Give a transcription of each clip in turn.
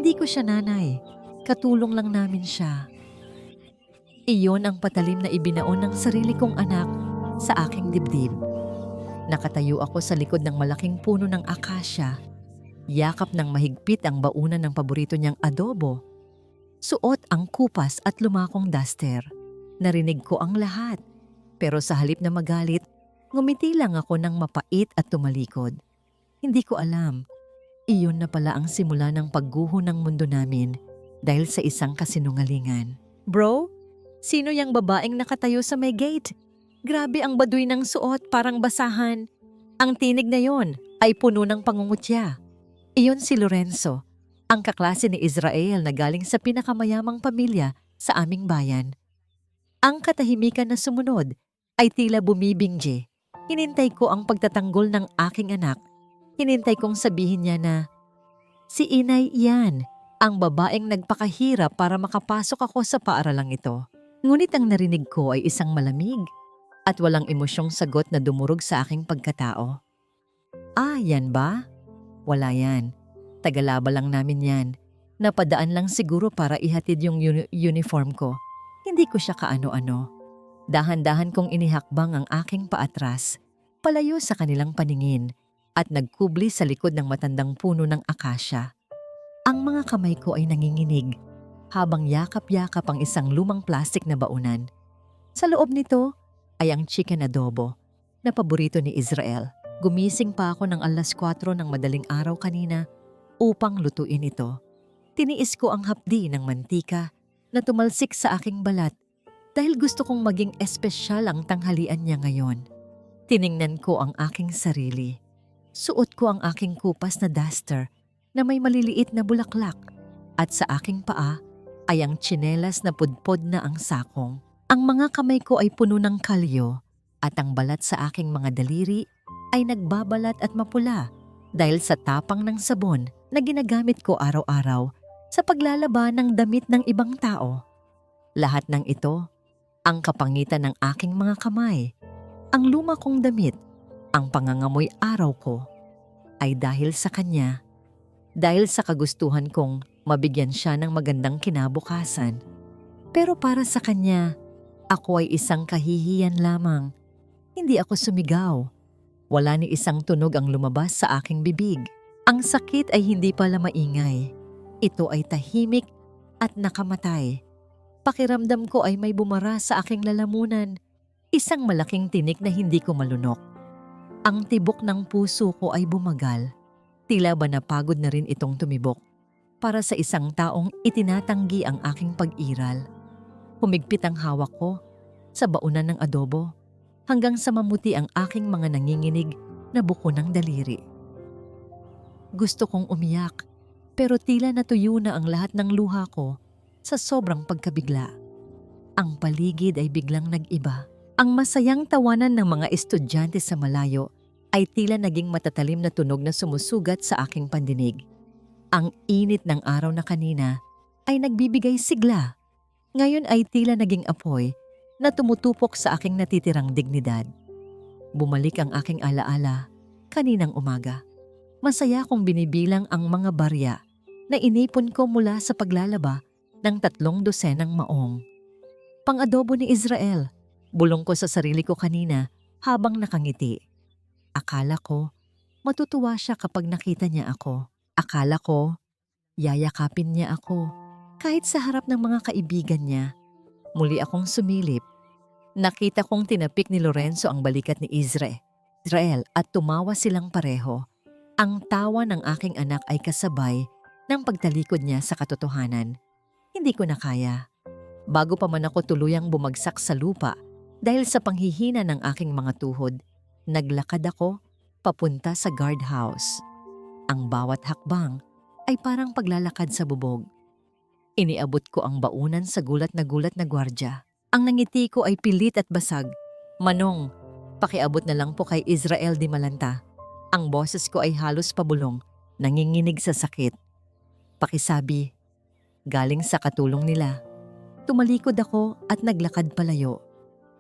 Hindi ko siya nanay. Katulong lang namin siya. Iyon ang patalim na ibinaon ng sarili kong anak sa aking dibdib. Nakatayo ako sa likod ng malaking puno ng akasya. Yakap ng mahigpit ang baunan ng paborito niyang adobo. Suot ang kupas at lumakong duster. Narinig ko ang lahat. Pero sa halip na magalit, ngumiti lang ako ng mapait at tumalikod. Hindi ko alam. Iyon na pala ang simula ng pagguho ng mundo namin dahil sa isang kasinungalingan. Bro, sino yang babaeng nakatayo sa may gate? Grabe ang baduy ng suot, parang basahan. Ang tinig na yon ay puno ng pangungutya. Iyon si Lorenzo, ang kaklase ni Israel na galing sa pinakamayamang pamilya sa aming bayan. Ang katahimikan na sumunod ay tila bumibingge. Hinintay ko ang pagtatanggol ng aking anak. Hinintay kong sabihin niya na, si Inay yan, ang babaeng nagpakahirap para makapasok ako sa paaralang ito. Ngunit ang narinig ko ay isang malamig at walang emosyong sagot na dumurog sa aking pagkatao. Ah, yan ba? Wala yan. Tagalaba lang namin yan. Napadaan lang siguro para ihatid yung uniform ko. Hindi ko siya kaano-ano. Dahan-dahan kong inihakbang ang aking paatras, palayo sa kanilang paningin, at nagkubli sa likod ng matandang puno ng akasya. Ang mga kamay ko ay nanginginig habang yakap-yakap ang isang lumang plastik na baunan. Sa loob nito ay ang chicken adobo na paborito ni Israel. Gumising pa ako ng 4:00 ng madaling araw kanina upang lutuin ito. Tiniis ko ang hapdi ng mantika na tumalsik sa aking balat dahil gusto kong maging espesyal ang tanghalian niya ngayon. Tiningnan ko ang aking sarili. Suot ko ang aking kupas na duster na may maliliit na bulaklak at sa aking paa ay ang tsinelas na pudpod na ang sakong. Ang mga kamay ko ay puno ng kalyo at ang balat sa aking mga daliri ay nagbabalat at mapula dahil sa tapang ng sabon na ginagamit ko araw-araw sa paglalaba ng damit ng ibang tao. Lahat ng ito, ang kapangitan ng aking mga kamay, ang luma kong damit, ang pangangamoy araw ko, ay dahil sa kanya, dahil sa kagustuhan kong mabigyan siya ng magandang kinabukasan. Pero para sa kanya, ako ay isang kahihiyan lamang. Hindi ako sumigaw. Wala ni isang tunog ang lumabas sa aking bibig. Ang sakit ay hindi pala maingay. Ito ay tahimik at nakamatay. Pakiramdam ko ay may bumara sa aking lalamunan. Isang malaking tinik na hindi ko malunok. Ang tibok ng puso ko ay bumagal. Tila ba napagod na rin itong tumibok para sa isang taong itinatanggi ang aking pag-iral. Humigpit ang hawak ko sa baunan ng adobo hanggang sa mamuti ang aking mga nanginginig na buko ng daliri. Gusto kong umiyak pero tila natuyo na ang lahat ng luha ko sa sobrang pagkabigla. Ang paligid ay biglang nag-iba. Ang masayang tawanan ng mga estudyante sa malayo ay tila naging matatalim na tunog na sumusugat sa aking pandinig. Ang init ng araw na kanina ay nagbibigay sigla. Ngayon ay tila naging apoy na tumutupok sa aking natitirang dignidad. Bumalik ang aking alaala kaninang umaga. Masaya kong binibilang ang mga barya na inipon ko mula sa paglalaba ng 3 dosenang maong. Pang-adobo ni Israel. Bulong ko sa sarili ko kanina habang nakangiti. Akala ko, matutuwa siya kapag nakita niya ako. Akala ko, yayakapin niya ako. Kahit sa harap ng mga kaibigan niya. Muli akong sumilip. Nakita kong tinapik ni Lorenzo ang balikat ni Israel at tumawa silang pareho. Ang tawa ng aking anak ay kasabay ng pagtalikod niya sa katotohanan. Hindi ko na kaya. Bago pa man ako tuluyang bumagsak sa lupa, dahil sa panghihina ng aking mga tuhod, naglakad ako papunta sa guardhouse. Ang bawat hakbang ay parang paglalakad sa bubog. Iniabot ko ang baunan sa gulat na gwardya. Ang nangiti ko ay pilit at basag. Manong, pakiabot na lang po kay Israel Di Malanta. Ang boses ko ay halos pabulong, nanginginig sa sakit. Pakisabi, galing sa katulong nila. Tumalikod ako at naglakad palayo.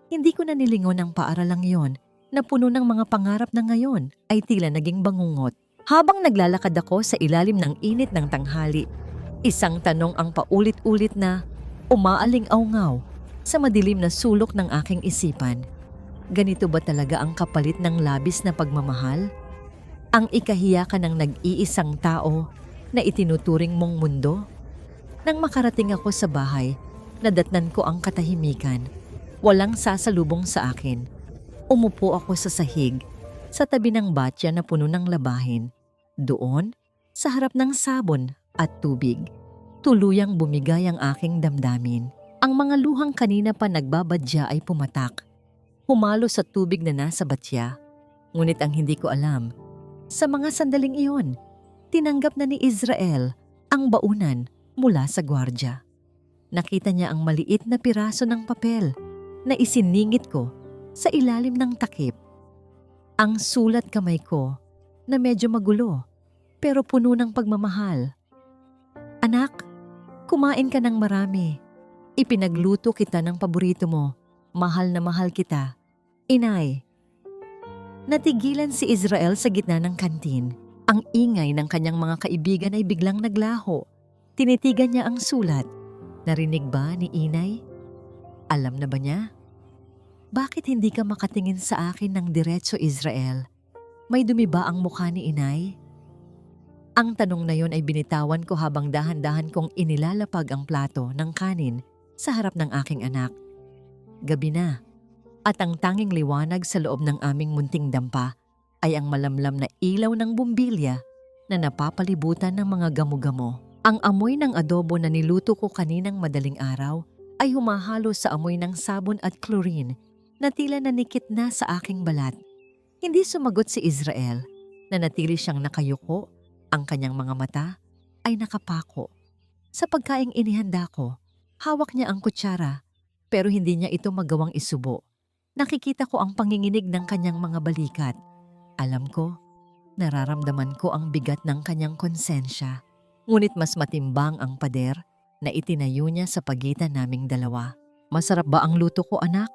Hindi ko na nilingon ang paaralang yon na puno ng mga pangarap na ngayon ay tila naging bangungot. Habang naglalakad ako sa ilalim ng init ng tanghali, Isang tanong ang paulit-ulit na umaaling-awngaw sa madilim na sulok ng aking isipan. Ganito ba talaga ang kapalit ng labis na pagmamahal? Ang ikahiya ka ng nag-iisang tao na itinuturing mong mundo? Nang makarating ako sa bahay, nadatnan ko ang katahimikan. Walang sasalubong sa akin. Umupo ako sa sahig, sa tabi ng batya na puno ng labahin. Doon, sa harap ng sabon at tubig, tuluyang bumigay ang aking damdamin. Ang mga luhang kanina pa nagbabadya ay pumatak. Humalo sa tubig na nasa batya. Ngunit ang hindi ko alam, sa mga sandaling iyon, tinanggap na ni Israel ang baunan mula sa gwardya. Nakita niya ang maliit na piraso ng papel na isiningit ko sa ilalim ng takip. Ang sulat kamay ko na medyo magulo pero puno ng pagmamahal. Anak, kumain ka ng marami. Ipinagluto kita ng paborito mo. Mahal na mahal kita. Inay. Natigilan si Israel sa gitna ng kantin. Ang ingay ng kanyang mga kaibigan ay biglang naglaho. Tinitigan niya ang sulat. Narinig ba ni Inay? Alam na ba niya? Bakit hindi ka makatingin sa akin ng diretso, Israel? May dumi ba ang mukha ni Inay? Ang tanong na yon ay binitawan ko habang dahan-dahan kong inilalapag ang plato ng kanin sa harap ng aking anak. Gabi na, at ang tanging liwanag sa loob ng aming munting dampa ay ang malamlam na ilaw ng bumbilya na napapalibutan ng mga gamo-gamo. Ang amoy ng adobo na niluto ko kaninang madaling araw ay humahalo sa amoy ng sabon at chlorine na tila nanikit na sa aking balat. Hindi sumagot si Israel, na natili siyang nakayuko, ang kanyang mga mata ay nakapako. Sa pagkaing inihanda ko, hawak niya ang kutsara pero hindi niya ito magawang isubo. Nakikita ko ang panginginig ng kanyang mga balikat. Alam ko, nararamdaman ko ang bigat ng kanyang konsensya. Ngunit mas matimbang ang pader na itinayo niya sa pagitan naming dalawa. Masarap ba ang luto ko, anak?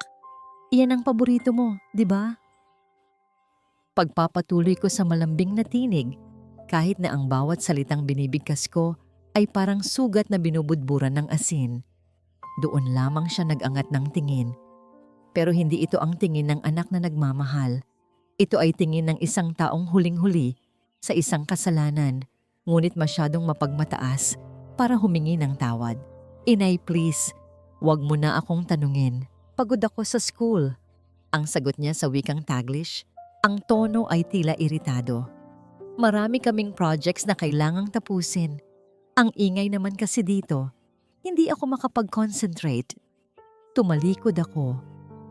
Iyan ang paborito mo, di ba? Pagpapatuloy ko sa malambing na tinig, kahit na ang bawat salitang binibigkas ko ay parang sugat na binubudburan ng asin. Doon lamang siya nag-angat ng tingin. Pero hindi ito ang tingin ng anak na nagmamahal. Ito ay tingin ng isang taong huling-huli sa isang kasalanan, ngunit masyadong mapagmataas para humingi ng tawad. Inay, please, wag mo na akong tanungin. Pagod ako sa school. Ang sagot niya sa wikang Taglish, ang tono ay tila iritado. Marami kaming projects na kailangang tapusin. Ang ingay naman kasi dito, hindi ako makapag-concentrate. Tumalikod ako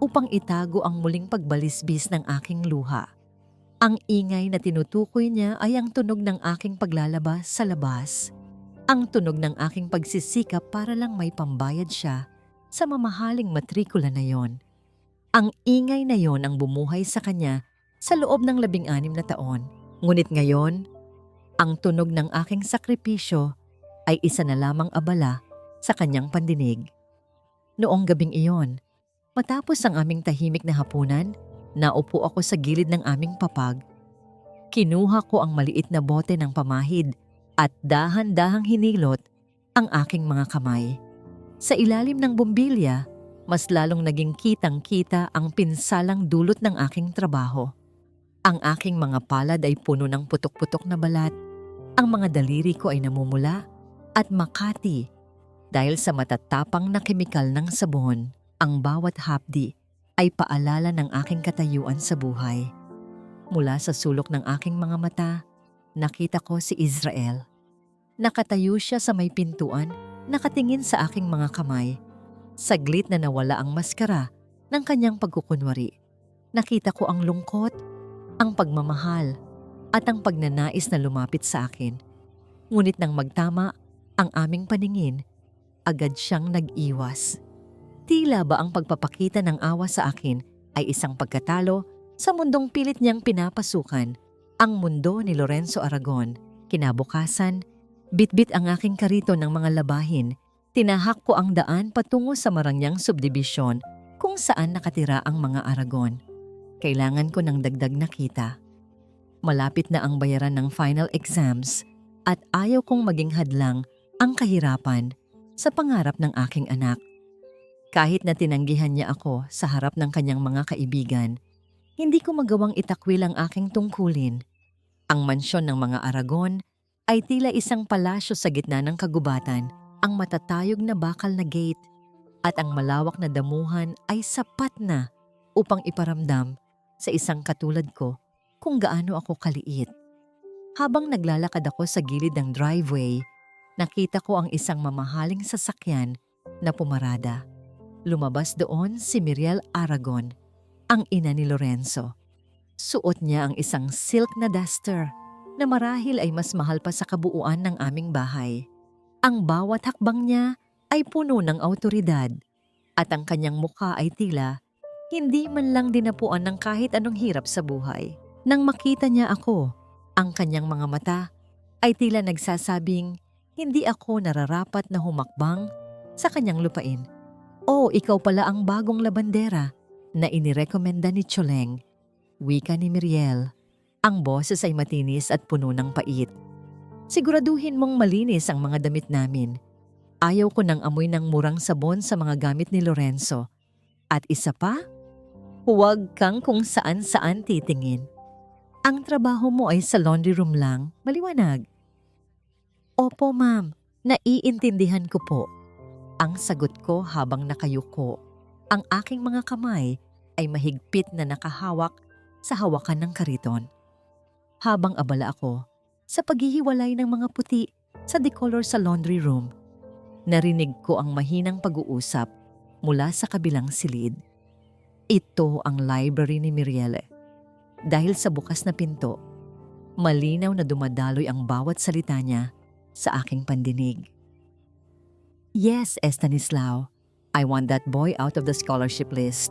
upang itago ang muling pagbalisbis ng aking luha. Ang ingay na tinutukoy niya ay ang tunog ng aking paglalabas sa labas. Ang tunog ng aking pagsisikap para lang may pambayad siya sa mamahaling matrikula na yon. Ang ingay na yon ang bumuhay sa kanya sa loob ng 16 na taon. Ngunit ngayon, ang tunog ng aking sakripisyo ay isa na lamang abala sa kanyang pandinig. Noong gabing iyon, matapos ang aming tahimik na hapunan, naupo ako sa gilid ng aming papag. Kinuha ko ang maliit na bote ng pamahid at dahan-dahang hinilot ang aking mga kamay. Sa ilalim ng bumbilya, mas lalong naging kitang-kita ang pinsalang dulot ng aking trabaho. Ang aking mga palad ay puno ng putok-putok na balat. Ang mga daliri ko ay namumula at makati dahil sa matatapang na kemikal ng sabon. Ang bawat hapdi ay paalala ng aking katayuan sa buhay. Mula sa sulok ng aking mga mata, nakita ko si Israel. Nakatayo siya sa may pintuan, nakatingin sa aking mga kamay. Saglit na nawala ang maskara ng kanyang pagkukunwari. Nakita ko ang lungkot, ang pagmamahal, at ang pagnanais na lumapit sa akin. Ngunit nang magtama ang aming paningin, agad siyang nag-iwas. Tila ba ang pagpapakita ng awa sa akin ay isang pagkatalo sa mundong pilit niyang pinapasukan, ang mundo ni Lorenzo Aragon. Kinabukasan, bitbit ang aking karito ng mga labahin. Tinahak ko ang daan patungo sa Marangyang subdivision kung saan nakatira ang mga Aragon. Kailangan ko ng dagdag na kita. Malapit na ang bayaran ng final exams at ayaw kong maging hadlang ang kahirapan sa pangarap ng aking anak. Kahit na tinanggihan niya ako sa harap ng kanyang mga kaibigan, hindi ko magawang itakwil ang aking tungkulin. Ang mansyon ng mga Aragon ay tila isang palasyo sa gitna ng kagubatan, ang matatayog na bakal na gate at ang malawak na damuhan ay sapat na upang iparamdam sa isang katulad ko kung gaano ako kaliit. Habang naglalakad ako sa gilid ng driveway, nakita ko ang isang mamahaling sasakyan na pumarada. Lumabas doon si Miriel Aragon, ang ina ni Lorenzo. Suot niya ang isang silk na duster na marahil ay mas mahal pa sa kabuuan ng aming bahay. Ang bawat hakbang niya ay puno ng awtoridad at ang kanyang mukha ay tila hindi man lang dinapuan ng kahit anong hirap sa buhay. Nang makita niya ako, ang kanyang mga mata ay tila nagsasabing hindi ako nararapat na humakbang sa kanyang lupain. "Oh, ikaw pala ang bagong labandera na inirekomenda ni Choleng," wika ni Miriel. Ang boses ay matinis at puno ng pait. "Siguraduhin mong malinis ang mga damit namin. Ayaw ko ng amoy ng murang sabon sa mga gamit ni Lorenzo. At isa pa, huwag kang kung saan-saan titingin. Ang trabaho mo ay sa laundry room lang, maliwanag." "Opo, ma'am. Naiintindihan ko po." Ang sagot ko habang nakayuko. Ang aking mga kamay ay mahigpit na nakahawak sa hawakan ng kariton. Habang abala ako sa paghihiwalay ng mga puti sa decolor sa laundry room, narinig ko ang mahinang pag-uusap mula sa kabilang silid. Ito ang library ni Miriel. Dahil sa bukas na pinto, malinaw na dumadaloy ang bawat salita niya sa aking pandinig. "Yes, Estanislao, I want that boy out of the scholarship list."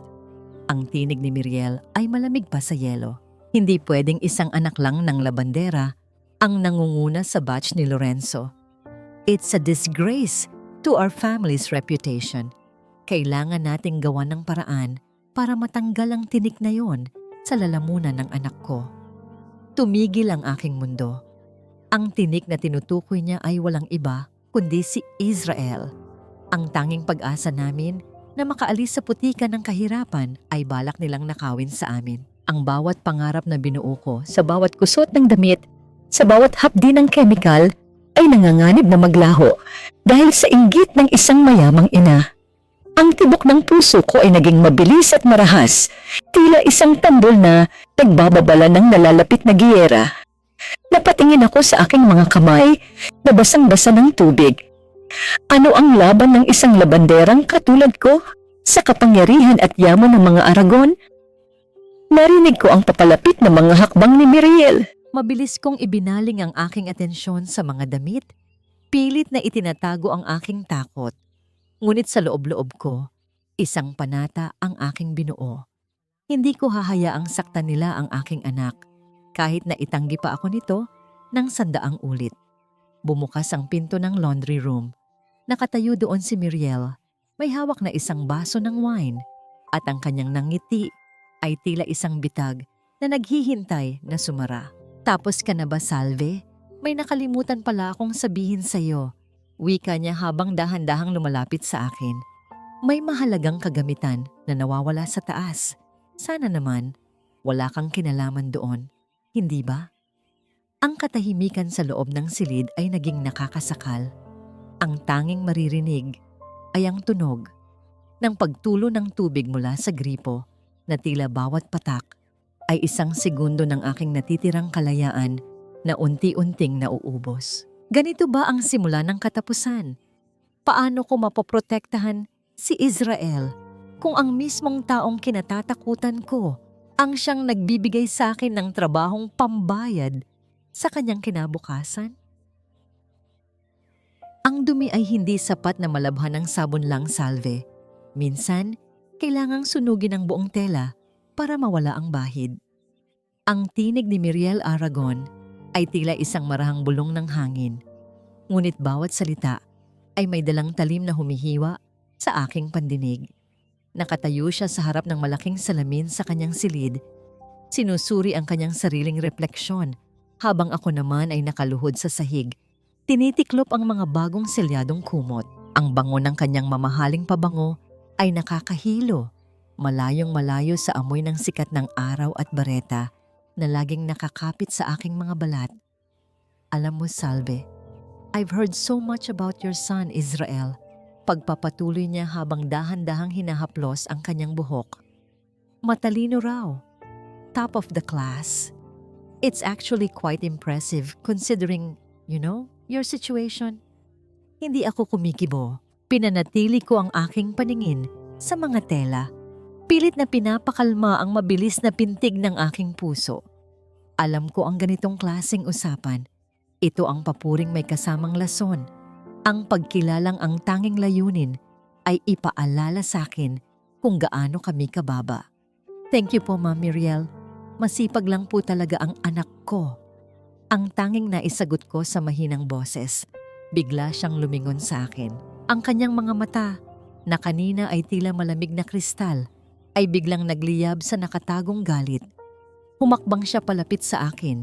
Ang tinig ni Miriel ay malamig pa sa yelo. Hindi pwedeng isang anak lang ng labandera ang nangunguna sa batch ni Lorenzo. It's a disgrace to our family's reputation. Kailangan nating gawan ng paraan para matanggal ang tinik na yon sa lalamunan ng anak ko. Tumigil ang aking mundo. Ang tinik na tinutukoy niya ay walang iba kundi si Israel. Ang tanging pag-asa namin na makaalis sa putikan ng kahirapan ay balak nilang nakawin sa amin. Ang bawat pangarap na binuo ko sa bawat kusot ng damit, sa bawat hapdi ng chemical, ay nanganganib na maglaho dahil sa inggit ng isang mayamang ina. Ang tibok ng puso ko ay naging mabilis at marahas, tila isang tambol na nagbababala ng nalalapit na giyera. Napatingin ako sa aking mga kamay na basang-basa ng tubig. Ano ang laban ng isang labanderang katulad ko sa kapangyarihan at yaman ng mga Aragon? Narinig ko ang papalapit na mga hakbang ni Miriel. Mabilis kong ibinaling ang aking atensyon sa mga damit. Pilit na itinatago ang aking takot. Ngunit sa loob-loob ko, isang panata ang aking binuo. Hindi ko hahayaang saktan nila ang aking anak, kahit na itanggi pa ako nito ng 100 ulit. Bumukas ang pinto ng laundry room. Nakatayo doon si Miriel. May hawak na isang baso ng wine at ang kanyang nangiti ay tila isang bitag na naghihintay na sumara. "Tapos ka na ba, Salve? May nakalimutan pala akong sabihin sa'yo," wika niya habang dahan-dahang lumalapit sa akin. "May mahalagang kagamitan na nawawala sa taas. Sana naman wala kang kinalaman doon, hindi ba?" Ang katahimikan sa loob ng silid ay naging nakakasakal. Ang tanging maririnig ay ang tunog ng pagtulo ng tubig mula sa gripo na tila bawat patak ay isang segundo ng aking natitirang kalayaan na unti-unting nauubos. Ganito ba ang simula ng katapusan? Paano ko mapoprotektahan si Israel kung ang mismong taong kinatatakutan ko ang siyang nagbibigay sa akin ng trabahong pambayad sa kanyang kinabukasan? Ang dumi ay hindi sapat na malabhan ng sabon lang, Salve. Minsan, kailangang sunugin ang buong tela para mawala ang bahid. Ang tinig ni Miriel Aragon ay tila isang marahang bulong ng hangin. Ngunit bawat salita ay may dalang talim na humihiwa sa aking pandinig. Nakatayo siya sa harap ng malaking salamin sa kanyang silid. Sinusuri ang kanyang sariling refleksyon habang ako naman ay nakaluhod sa sahig. Tinitiklop ang mga bagong selyadong kumot. Ang bango ng kanyang mamahaling pabango ay nakakahilo, malayong malayo sa amoy ng sikat ng araw at bareta na laging nakakapit sa aking mga balat. Alam mo, Salve, I've heard so much about your son, Israel. Pagpapatuloy niya habang dahan-dahang hinahaplos ang kanyang buhok. Matalino raw. Top of the class. It's actually quite impressive considering, your situation. Hindi ako kumikibo. Pinanatili ko ang aking paningin sa mga tela. Pilit na pinapakalma ang mabilis na pintig ng aking puso. Alam ko ang ganitong klaseng usapan. Ito ang papuring may kasamang lason. Ang pagkilalang ang tanging layunin ay ipaalala sa akin kung gaano kami kababa. Thank you po, Ma'am Miriel. Masipag lang po talaga ang anak ko. Ang tanging naisagot ko sa mahinang boses. Bigla siyang lumingon sa akin. Ang kanyang mga mata, na kanina ay tila malamig na kristal, ay biglang nagliyab sa nakatagong galit. Humakbang siya palapit sa akin.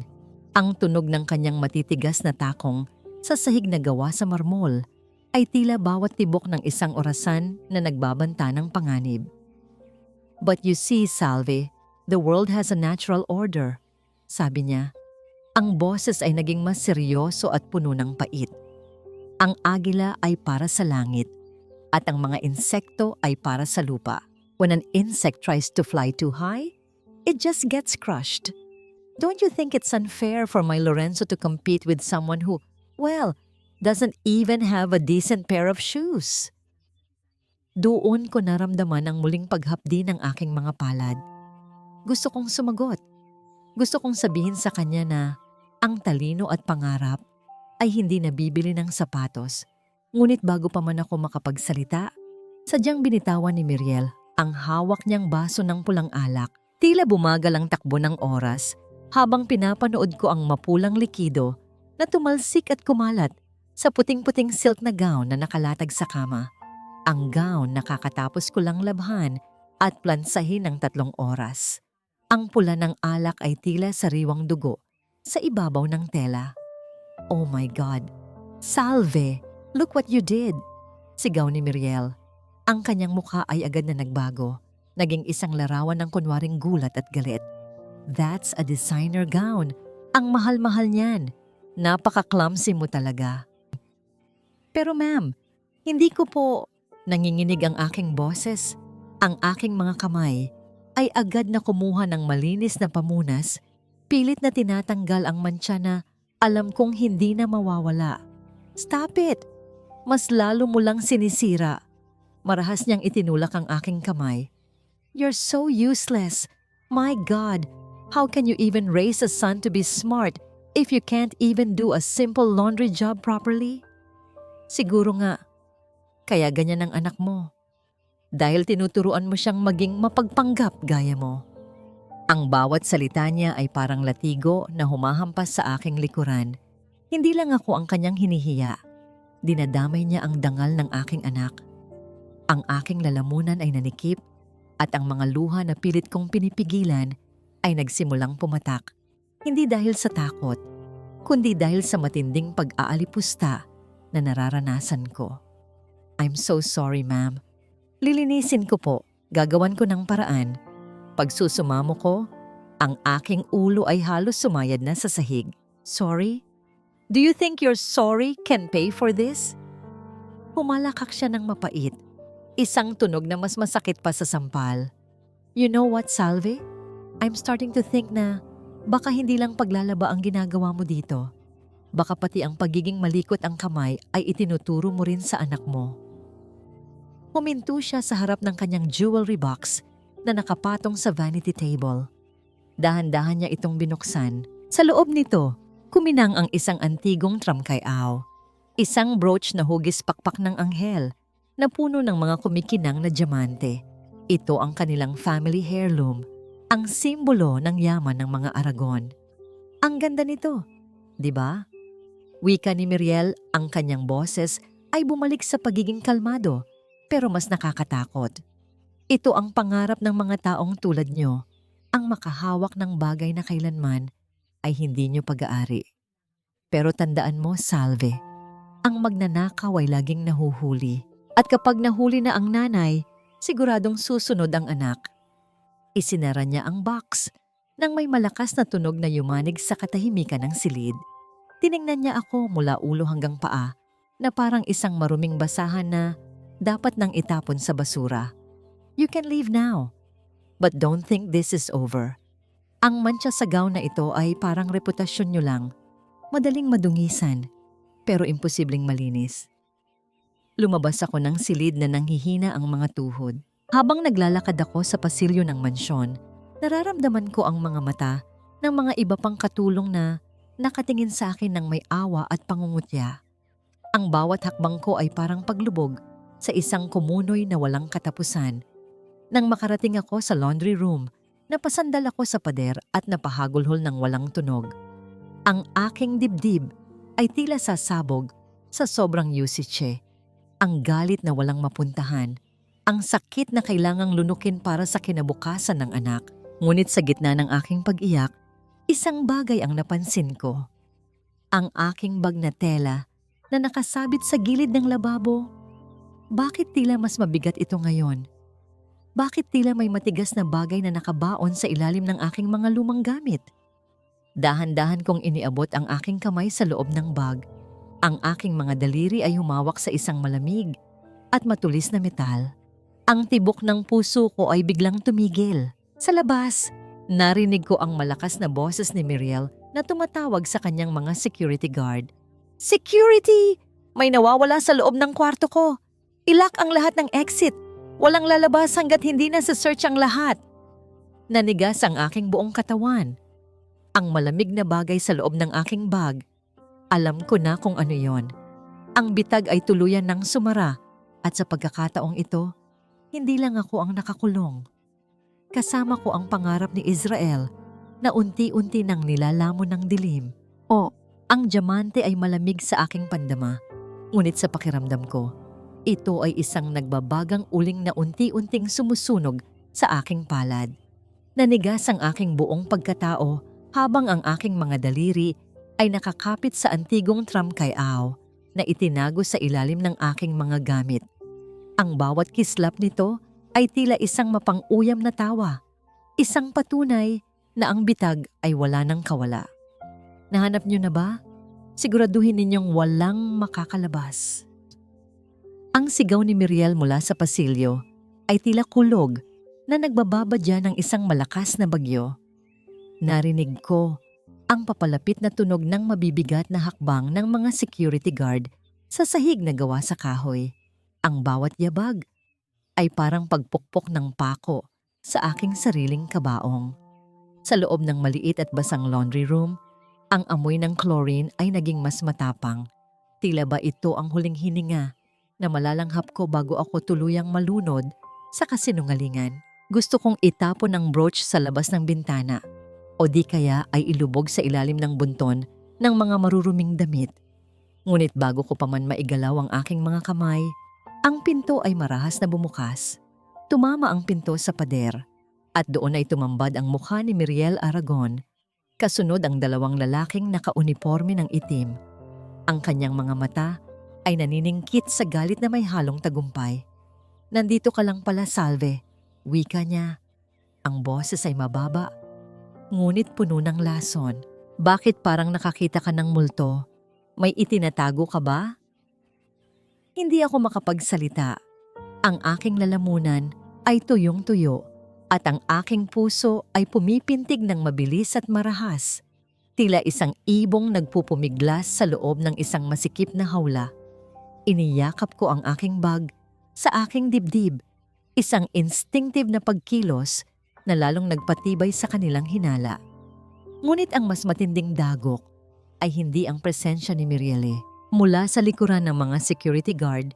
Ang tunog ng kanyang matitigas na takong sa sahig na gawa sa marmol ay tila bawat tibok ng isang orasan na nagbabanta ng panganib. But you see, Salve, the world has a natural order, sabi niya. Ang boses ay naging mas seryoso at puno ng pait. Ang agila ay para sa langit at ang mga insekto ay para sa lupa. When an insect tries to fly too high, it just gets crushed. Don't you think it's unfair for my Lorenzo to compete with someone who, doesn't even have a decent pair of shoes? Doon ko naramdaman ang muling paghapdi ng aking mga palad. Gusto kong sumagot. Gusto kong sabihin sa kanya na ang talino at pangarap ay hindi nabibili ng sapatos. Ngunit bago pa man ako makapagsalita, sadyang binitawan ni Miriel ang hawak niyang baso ng pulang alak. Tila bumagal ang takbo ng oras habang pinapanood ko ang mapulang likido na tumalsik at kumalat sa puting-puting silk na gown na nakalatag sa kama. Ang gown na kakatapos ko lang labhan at plansahin ng 3 oras. Ang pula ng alak ay tila sariwang dugo sa ibabaw ng tela. Oh my God! Salve! Look what you did! Sigaw ni Miriel. Ang kanyang mukha ay agad na nagbago. Naging isang larawan ng kunwaring gulat at galit. That's a designer gown. Ang mahal-mahal niyan. Napaka-clumsy mo talaga. Pero ma'am, hindi ko po nanginginig ang aking boses. Ang aking mga kamay ay agad na kumuha ng malinis na pamunas, pilit na tinatanggal ang mantsa na alam kong hindi na mawawala. Stop it! Mas lalo mo lang sinisira. Marahas niyang itinulak ang aking kamay. You're so useless. My God! How can you even raise a son to be smart if you can't even do a simple laundry job properly? Siguro nga, kaya ganyan ang anak mo. Dahil tinuturuan mo siyang maging mapagpanggap gaya mo. Ang bawat salita niya ay parang latigo na humahampas sa aking likuran. Hindi lang ako ang kanyang hinihiya. Dinadamay niya ang dangal ng aking anak. Ang aking lalamunan ay nanikip at ang mga luha na pilit kong pinipigilan ay nagsimulang pumatak. Hindi dahil sa takot, kundi dahil sa matinding pag-aalipusta na nararanasan ko. I'm so sorry, ma'am. Lilinisin ko po, gagawan ko ng paraan. Pag susumamo ko, ang aking ulo ay halos sumayad na sa sahig. Sorry? Do you think your sorry can pay for this? Pumalakak siya ng mapait. Isang tunog na mas masakit pa sa sampal. You know what, Salve? I'm starting to think na baka hindi lang paglalaba ang ginagawa mo dito. Baka pati ang pagiging malikot ang kamay ay itinuturo mo rin sa anak mo. Huminto siya sa harap ng kanyang jewelry box na nakapatong sa vanity table. Dahan-dahan niya itong binuksan. Sa loob nito, kuminang ang isang antigong tramkayaw. Isang brooch na hugis pakpak ng anghel na puno ng mga kumikinang na diamante. Ito ang kanilang family heirloom, ang simbolo ng yaman ng mga Aragon. Ang ganda nito, di ba? Wika ni Miriel, ang kanyang boses ay bumalik sa pagiging kalmado pero mas nakakatakot. Ito ang pangarap ng mga taong tulad nyo, ang makahawak ng bagay na kailanman ay hindi nyo pag-aari. Pero tandaan mo, Salve, Ang magnanakaw ay laging nahuhuli. At kapag nahuli na ang nanay, siguradong susunod ang anak. Isinara niya ang box nang may malakas na tunog na yumanig sa katahimikan ng silid. Tiningnan niya ako mula ulo hanggang paa na parang isang maruming basahan na dapat nang itapon sa basura. You can leave now, but don't think this is over. Ang mantsa sa gown na ito ay parang reputasyon nyo lang. Madaling madungisan, pero imposibleng malinis. Lumabas ako ng silid na nanghihina ang mga tuhod. Habang naglalakad ako sa pasilyo ng mansyon, nararamdaman ko ang mga mata ng mga iba pang katulong na nakatingin sa akin ng may awa at pangungutya. Ang bawat hakbang ko ay parang paglubog sa isang kumunoy na walang katapusan. Nang makarating ako sa laundry room, napasandal ako sa pader at napahagulhol ng walang tunog. Ang aking dibdib ay tila sasabog sa sobrang usage. Ang galit na walang mapuntahan. Ang sakit na kailangang lunukin para sa kinabukasan ng anak. Ngunit sa gitna ng aking pag-iyak, isang bagay ang napansin ko. Ang aking bag na tela na nakasabit sa gilid ng lababo. Bakit tila mas mabigat ito ngayon? Bakit tila may matigas na bagay na nakabaon sa ilalim ng aking mga lumang gamit? Dahan-dahan kong iniabot ang aking kamay sa loob ng bag. Ang aking mga daliri ay humawak sa isang malamig at matulis na metal. Ang tibok ng puso ko ay biglang tumigil. Sa labas, narinig ko ang malakas na boses ni Miriel na tumatawag sa kanyang mga security guard. Security! May nawawala sa loob ng kwarto ko. Ilock ang lahat ng exit. Walang lalabas hanggat hindi na sa-search ang lahat. Nanigas ang aking buong katawan. Ang malamig na bagay sa loob ng aking bag. Alam ko na kung ano yon. Ang bitag ay tuluyan ng sumara at sa pagkakataong ito, hindi lang ako ang nakakulong. Kasama ko ang pangarap ni Israel na unti-unti nang nilalamon ng dilim. Ang diamante ay malamig sa aking pandama. Ngunit sa pakiramdam ko, ito ay isang nagbabagang uling na unti-unting sumusunog sa aking palad. Nanigas ang aking buong pagkatao habang ang aking mga daliri ay nakakapit sa antigong tramkayaw na itinago sa ilalim ng aking mga gamit. Ang bawat kislap nito ay tila isang mapang-uyam na tawa. Isang patunay na ang bitag ay wala nang kawala. Nahanap niyo na ba? Siguraduhin ninyong walang makakalabas. Ang sigaw ni Miriel mula sa pasilyo ay tila kulog na nagbababadya ng isang malakas na bagyo. Narinig ko ang papalapit na tunog ng mabibigat na hakbang ng mga security guard sa sahig na gawa sa kahoy. Ang bawat yabag ay parang pagpukpok ng pako sa aking sariling kabaong. Sa loob ng maliit at basang laundry room, ang amoy ng chlorine ay naging mas matapang. Tila ba ito ang huling hininga na malalanghap ko bago ako tuluyang malunod sa kasinungalingan. Gusto kong itapon ang brooch sa labas ng bintana o di kaya ay ilubog sa ilalim ng bunton ng mga maruruming damit. Ngunit bago ko pa man maigalaw ang aking mga kamay, ang pinto ay marahas na bumukas. Tumama ang pinto sa pader at doon ay tumambad ang mukha ni Miriel Aragon. Kasunod ang dalawang lalaking nakauniporme ng itim. Ang kanyang mga mata ay naniningkit sa galit na may halong tagumpay. Nandito ka lang pala, Salve. Wika niya. Ang boses ay mababa, ngunit puno ng lason. Bakit parang nakakita ka ng multo? May itinatago ka ba? Hindi ako makapagsalita. Ang aking lalamunan ay tuyong-tuyo at ang aking puso ay pumipintig ng mabilis at marahas. Tila isang ibong nagpupumiglas sa loob ng isang masikip na hawla. Iniyakap ko ang aking bag sa aking dibdib, isang instinctive na pagkilos na lalong nagpatibay sa kanilang hinala. Ngunit ang mas matinding dagok ay hindi ang presensya ni Mirielle. Mula sa likuran ng mga security guard,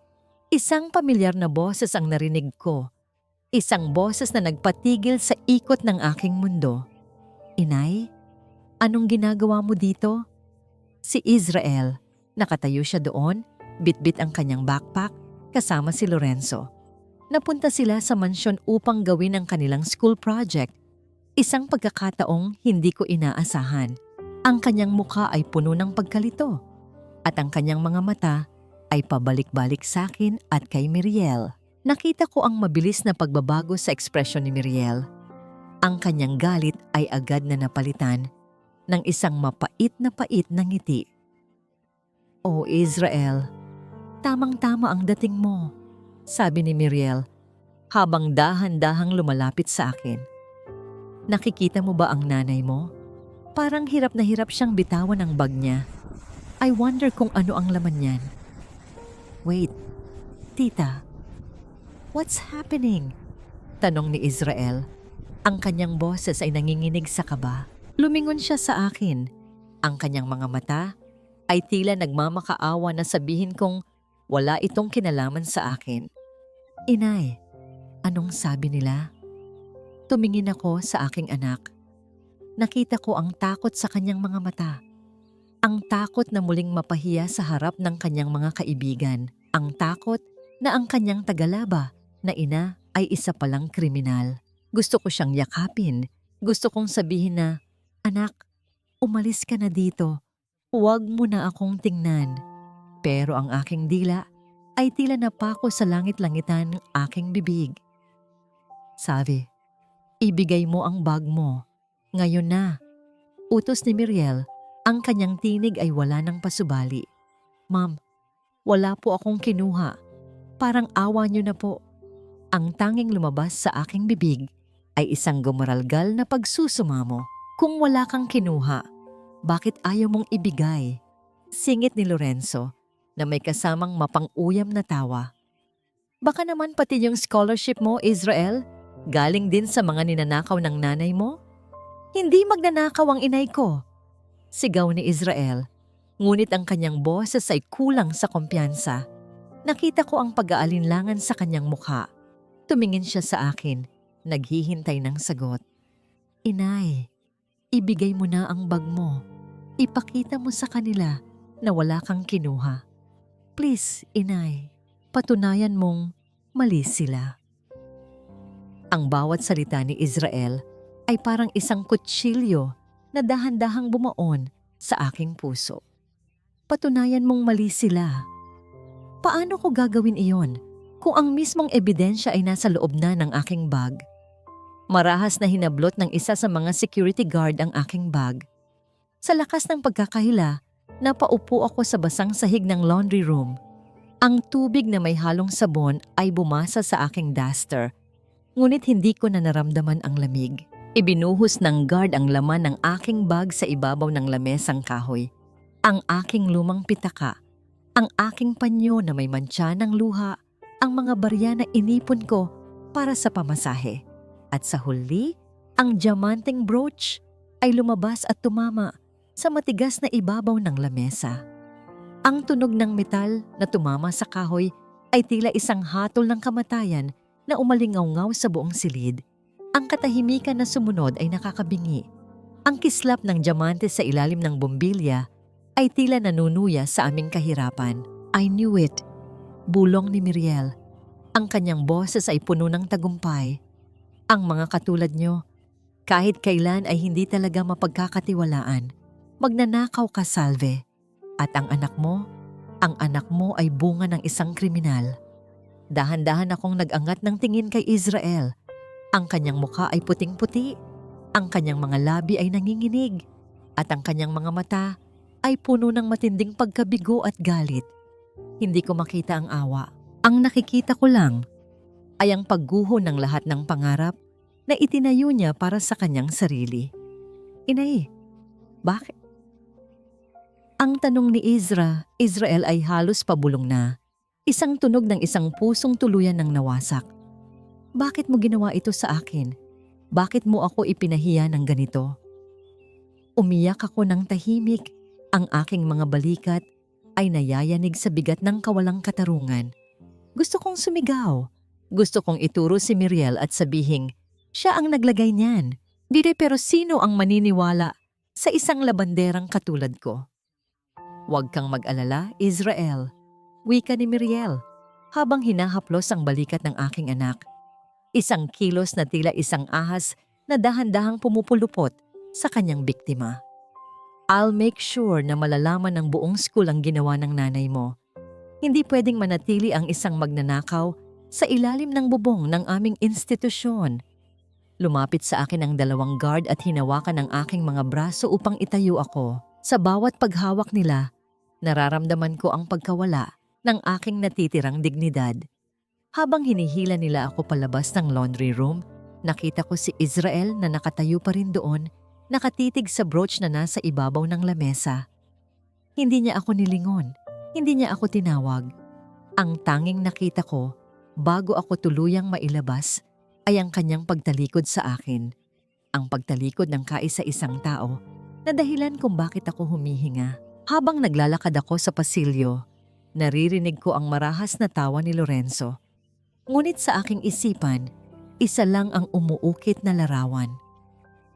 isang pamilyar na boses ang narinig ko. Isang boses na nagpatigil sa ikot ng aking mundo. Inay, anong ginagawa mo dito? Si Israel. Nakatayo siya doon, bitbit ang kanyang backpack, kasama si Lorenzo. Napunta sila sa mansyon upang gawin ang kanilang school project. Isang pagkakataong hindi ko inaasahan. Ang kanyang mukha ay puno ng pagkalito at ang kanyang mga mata ay pabalik-balik sa akin at kay Miriel. Nakita ko ang mabilis na pagbabago sa ekspresyon ni Miriel. Ang kanyang galit ay agad na napalitan ng isang mapait na pait na ngiti. "Oh Israel, tamang-tama ang dating mo," sabi ni Miriel habang dahan-dahang lumalapit sa akin. "Nakikita mo ba ang nanay mo? Parang hirap na hirap siyang bitawan ang bag niya. I wonder kung ano ang laman niyan." "Wait, tita, what's happening?" tanong ni Israel. Ang kanyang boses ay nanginginig sa kaba. Lumingon siya sa akin. Ang kanyang mga mata ay tila nagmamakaawa na sabihin kong wala itong kinalaman sa akin. "Inay, anong sabi nila?" Tumingin ako sa aking anak. Nakita ko ang takot sa kanyang mga mata. Ang takot na muling mapahiya sa harap ng kanyang mga kaibigan. Ang takot na ang kanyang tagalaba na ina ay isa palang kriminal. Gusto ko siyang yakapin. Gusto kong sabihin na, "Anak, umalis ka na dito. Huwag mo na akong tingnan." Pero ang aking dila ay tila napako sa langit-langitan ng aking bibig. "Sabi, ibigay mo ang bag mo. Ngayon na." Utos ni Miriel. Ang kanyang tinig ay wala ng pasubali. "Ma'am, wala po akong kinuha. Parang awa niyo na po." Ang tanging lumabas sa aking bibig ay isang gumuralgal na pagsusumamo. "Kung wala kang kinuha, bakit ayaw mong ibigay?" Singit ni Lorenzo na may kasamang mapang-uyam na tawa. "Baka naman pati yung scholarship mo, Israel, galing din sa mga ninanakaw ng nanay mo?" "Hindi magnanakaw ang inay ko," sigaw ni Israel. Ngunit ang kanyang boses ay kulang sa kumpiyansa. Nakita ko ang pag-aalinlangan sa kanyang mukha. Tumingin siya sa akin, naghihintay ng sagot. "Inay, ibigay mo na ang bag mo. Ipakita mo sa kanila na wala kang kinuha. Please, inay, patunayan mong mali sila." Ang bawat salita ni Israel ay parang isang kutsilyo na dahan-dahang bumaon sa aking puso. Patunayan mong mali sila. Paano ko gagawin iyon kung ang mismong ebidensya ay nasa loob na ng aking bag? Marahas na hinablot ng isa sa mga security guard ang aking bag. Sa lakas ng pagkakahila, napaupo ako sa basang sahig ng laundry room. Ang tubig na may halong sabon ay bumasa sa aking duster, ngunit hindi ko na naramdaman ang lamig. Ibinuhos ng guard ang laman ng aking bag sa ibabaw ng lamesang kahoy. Ang aking lumang pitaka, ang aking panyo na may mantsa ng luha, ang mga barya na inipon ko para sa pamasahe. At sa huli, ang diamanteng brooch ay lumabas at tumama sa matigas na ibabaw ng lamesa. Ang tunog ng metal na tumama sa kahoy ay tila isang hatol ng kamatayan na umalingaw-ngaw sa buong silid. Ang katahimikan na sumunod ay nakakabingi. Ang kislap ng diamante sa ilalim ng bombilya ay tila nanunuya sa aming kahirapan. "I knew it," bulong ni Miriel. Ang kanyang boses ay puno ng tagumpay. "Ang mga katulad nyo, kahit kailan ay hindi talaga mapagkakatiwalaan. Magnanakaw ka, Salve. At ang anak mo ay bunga ng isang kriminal." Dahan-dahan akong nag-angat ng tingin kay Israel. Ang kanyang mukha ay puting-puti, ang kanyang mga labi ay nanginginig, at ang kanyang mga mata ay puno ng matinding pagkabigo at galit. Hindi ko makita ang awa. Ang nakikita ko lang ay ang pagguho ng lahat ng pangarap na itinayo niya para sa kanyang sarili. "Inay, bakit?" Ang tanong ni Israel ay halos pabulong na. Isang tunog ng isang pusong tuluyan ng nawasak. "Bakit mo ginawa ito sa akin? Bakit mo ako ipinahiya ng ganito?" Umiyak ako ng tahimik. Ang aking mga balikat ay nayayanig sa bigat ng kawalang katarungan. Gusto kong sumigaw. Gusto kong ituro si Miriel at sabihing, siya ang naglagay niyan. Pero sino ang maniniwala sa isang labanderang katulad ko? "Huwag kang mag-alala, Israel," wika ni Miriel habang hinahaplos ang balikat ng aking anak. Isang kilos na tila isang ahas na dahan-dahang pumupulupot sa kanyang biktima. "I'll make sure na malalaman ng buong school ang ginawa ng nanay mo. Hindi pwedeng manatili ang isang magnanakaw sa ilalim ng bubong ng aming institusyon. Lumapit sa akin ang 2 guard at hinawakan ang aking mga braso upang itayo ako. Sa bawat paghawak nila, nararamdaman ko ang pagkawala ng aking natitirang dignidad. Habang hinihila nila ako palabas ng laundry room, nakita ko si Israel na nakatayo pa rin doon, nakatitig sa brooch na nasa ibabaw ng lamesa. Hindi niya ako nilingon, hindi niya ako tinawag. Ang tanging nakita ko, bago ako tuluyang mailabas, ay ang kanyang pagtalikod sa akin. Ang pagtalikod ng kaisa-isang tao na dahilan kung bakit ako humihinga. Habang naglalakad ako sa pasilyo, naririnig ko ang marahas na tawa ni Lorenzo. Ngunit sa aking isipan, isa lang ang umuukit na larawan.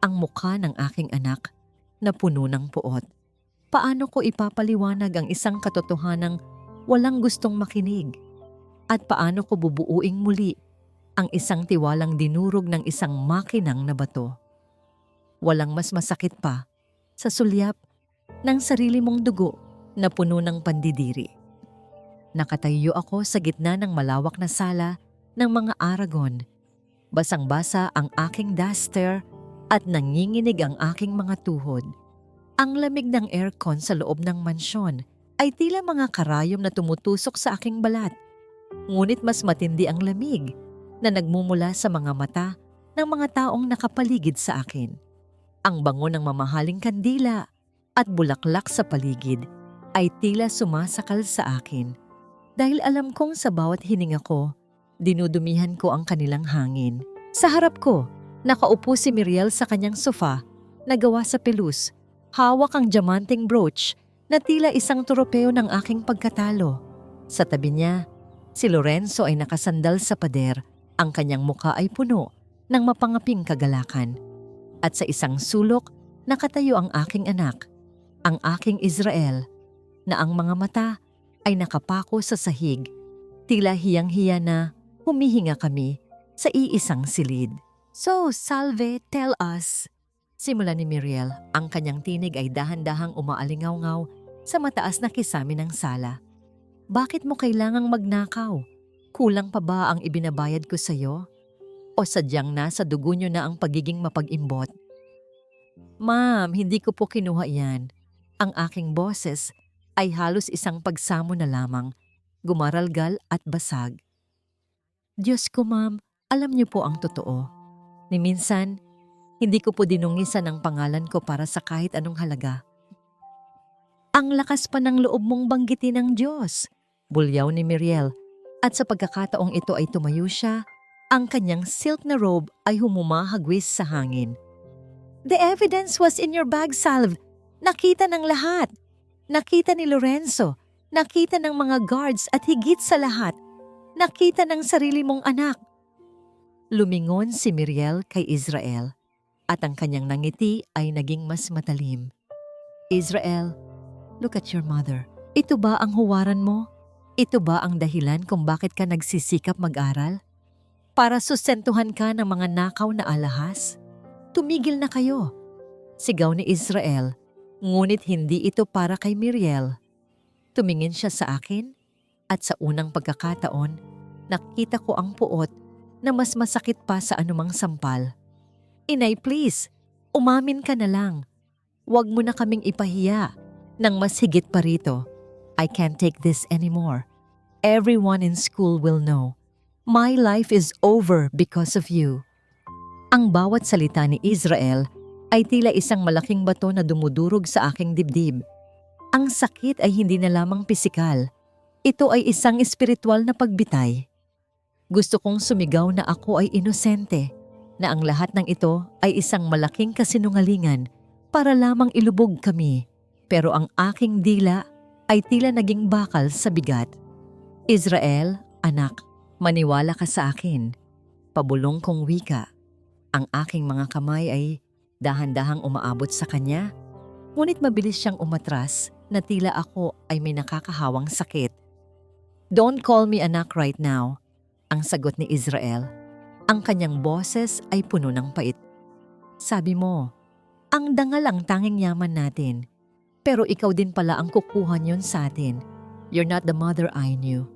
Ang mukha ng aking anak na puno ng puot. Paano ko ipapaliwanag ang isang katotohanang walang gustong makinig? At paano ko bubuuing muli ang isang tiwalang dinurog ng isang makinang na bato? Walang mas masakit pa sa sulyap ng sarili mong dugo na puno ng pandidiri. Nakatayo ako sa gitna ng malawak na sala ng mga Aragon. Basang-basa ang aking duster at nanginginig ang aking mga tuhod. Ang lamig ng aircon sa loob ng mansyon ay tila mga karayom na tumutusok sa aking balat. Ngunit mas matindi ang lamig na nagmumula sa mga mata ng mga taong nakapaligid sa akin. Ang bango ng mamahaling kandila at bulaklak sa paligid ay tila sumasakal sa akin. Dahil alam kong sa bawat hininga ko, dinudumihan ko ang kanilang hangin. Sa harap ko, nakaupo si Miriel sa kanyang sofa na gawa sa pelus. Hawak ang diamanteng brooch na tila isang tropeo ng aking pagkatalo. Sa tabi niya, si Lorenzo ay nakasandal sa pader. Ang kanyang muka ay puno ng mapangaping kagalakan. At sa isang sulok, nakatayo ang aking anak, ang aking Israel, na ang mga mata ay nakapako sa sahig. Tila hiyang-hiya na humihinga kami sa iisang silid. "So, Salve, tell us." Simula ni Miriel, ang kanyang tinig ay dahan-dahang umaalingaw-ngaw sa mataas na kisame ng sala. "Bakit mo kailangang magnakaw? Kulang pa ba ang ibinabayad ko sa iyo? O sadyang nasa dugo niyo na ang pagiging mapag-imbot?" "Ma'am, hindi ko po kinuha yan. Ang aking boses ay halos isang pagsamo na lamang, gumaralgal at basag." "Diyos ko, ma'am, alam niyo po ang totoo. Ni minsan, hindi ko po dinungisan ang pangalan ko para sa kahit anong halaga." "Ang lakas pa ng loob mong banggitin ng Diyos," bulyaw ni Miriel. At sa pagkakataong ito ay tumayo siya, ang kanyang silk na robe ay humumahagwis sa hangin. "The evidence was in your bag, Salve. Nakita ng lahat. Nakita ni Lorenzo, nakita ng mga guards at higit sa lahat, nakita ng sarili mong anak." Lumingon si Miriel kay Israel at ang kanyang nangiti ay naging mas matalim. "Israel, look at your mother. Ito ba ang huwaran mo? Ito ba ang dahilan kung bakit ka nagsisikap mag-aral? Para sustentuhan ka ng mga nakaw na alahas? Tumigil na kayo." Sigaw ni Israel, ngunit hindi ito para kay Miriel. Tumingin siya sa akin at sa unang pagkakataon, nakita ko ang puot na mas masakit pa sa anumang sampal. "Inay, please, umamin ka na lang. Huwag mo na kaming ipahiya ng mas higit pa rito. I can't take this anymore. Everyone in school will know. My life is over because of you." Ang bawat salita ni Israel ay tila isang malaking bato na dumudurog sa aking dibdib. Ang sakit ay hindi na lamang pisikal. Ito ay isang espiritual na pagbitay. Gusto kong sumigaw na ako ay inosente, na ang lahat ng ito ay isang malaking kasinungalingan para lamang ilubog kami. Pero ang aking dila ay tila naging bakal sa bigat. "Israel, anak, maniwala ka sa akin." Pabulong kong wika. Ang aking mga kamay ay dahan-dahang umaabot sa kanya, ngunit mabilis siyang umatras na tila ako ay may nakakahawang sakit. "Don't call me anak right now," ang sagot ni Israel. Ang kanyang boses ay puno ng pait. "Sabi mo, ang dangal ang tanging yaman natin. Pero ikaw din pala ang kukuha niyon sa atin. You're not the mother I knew.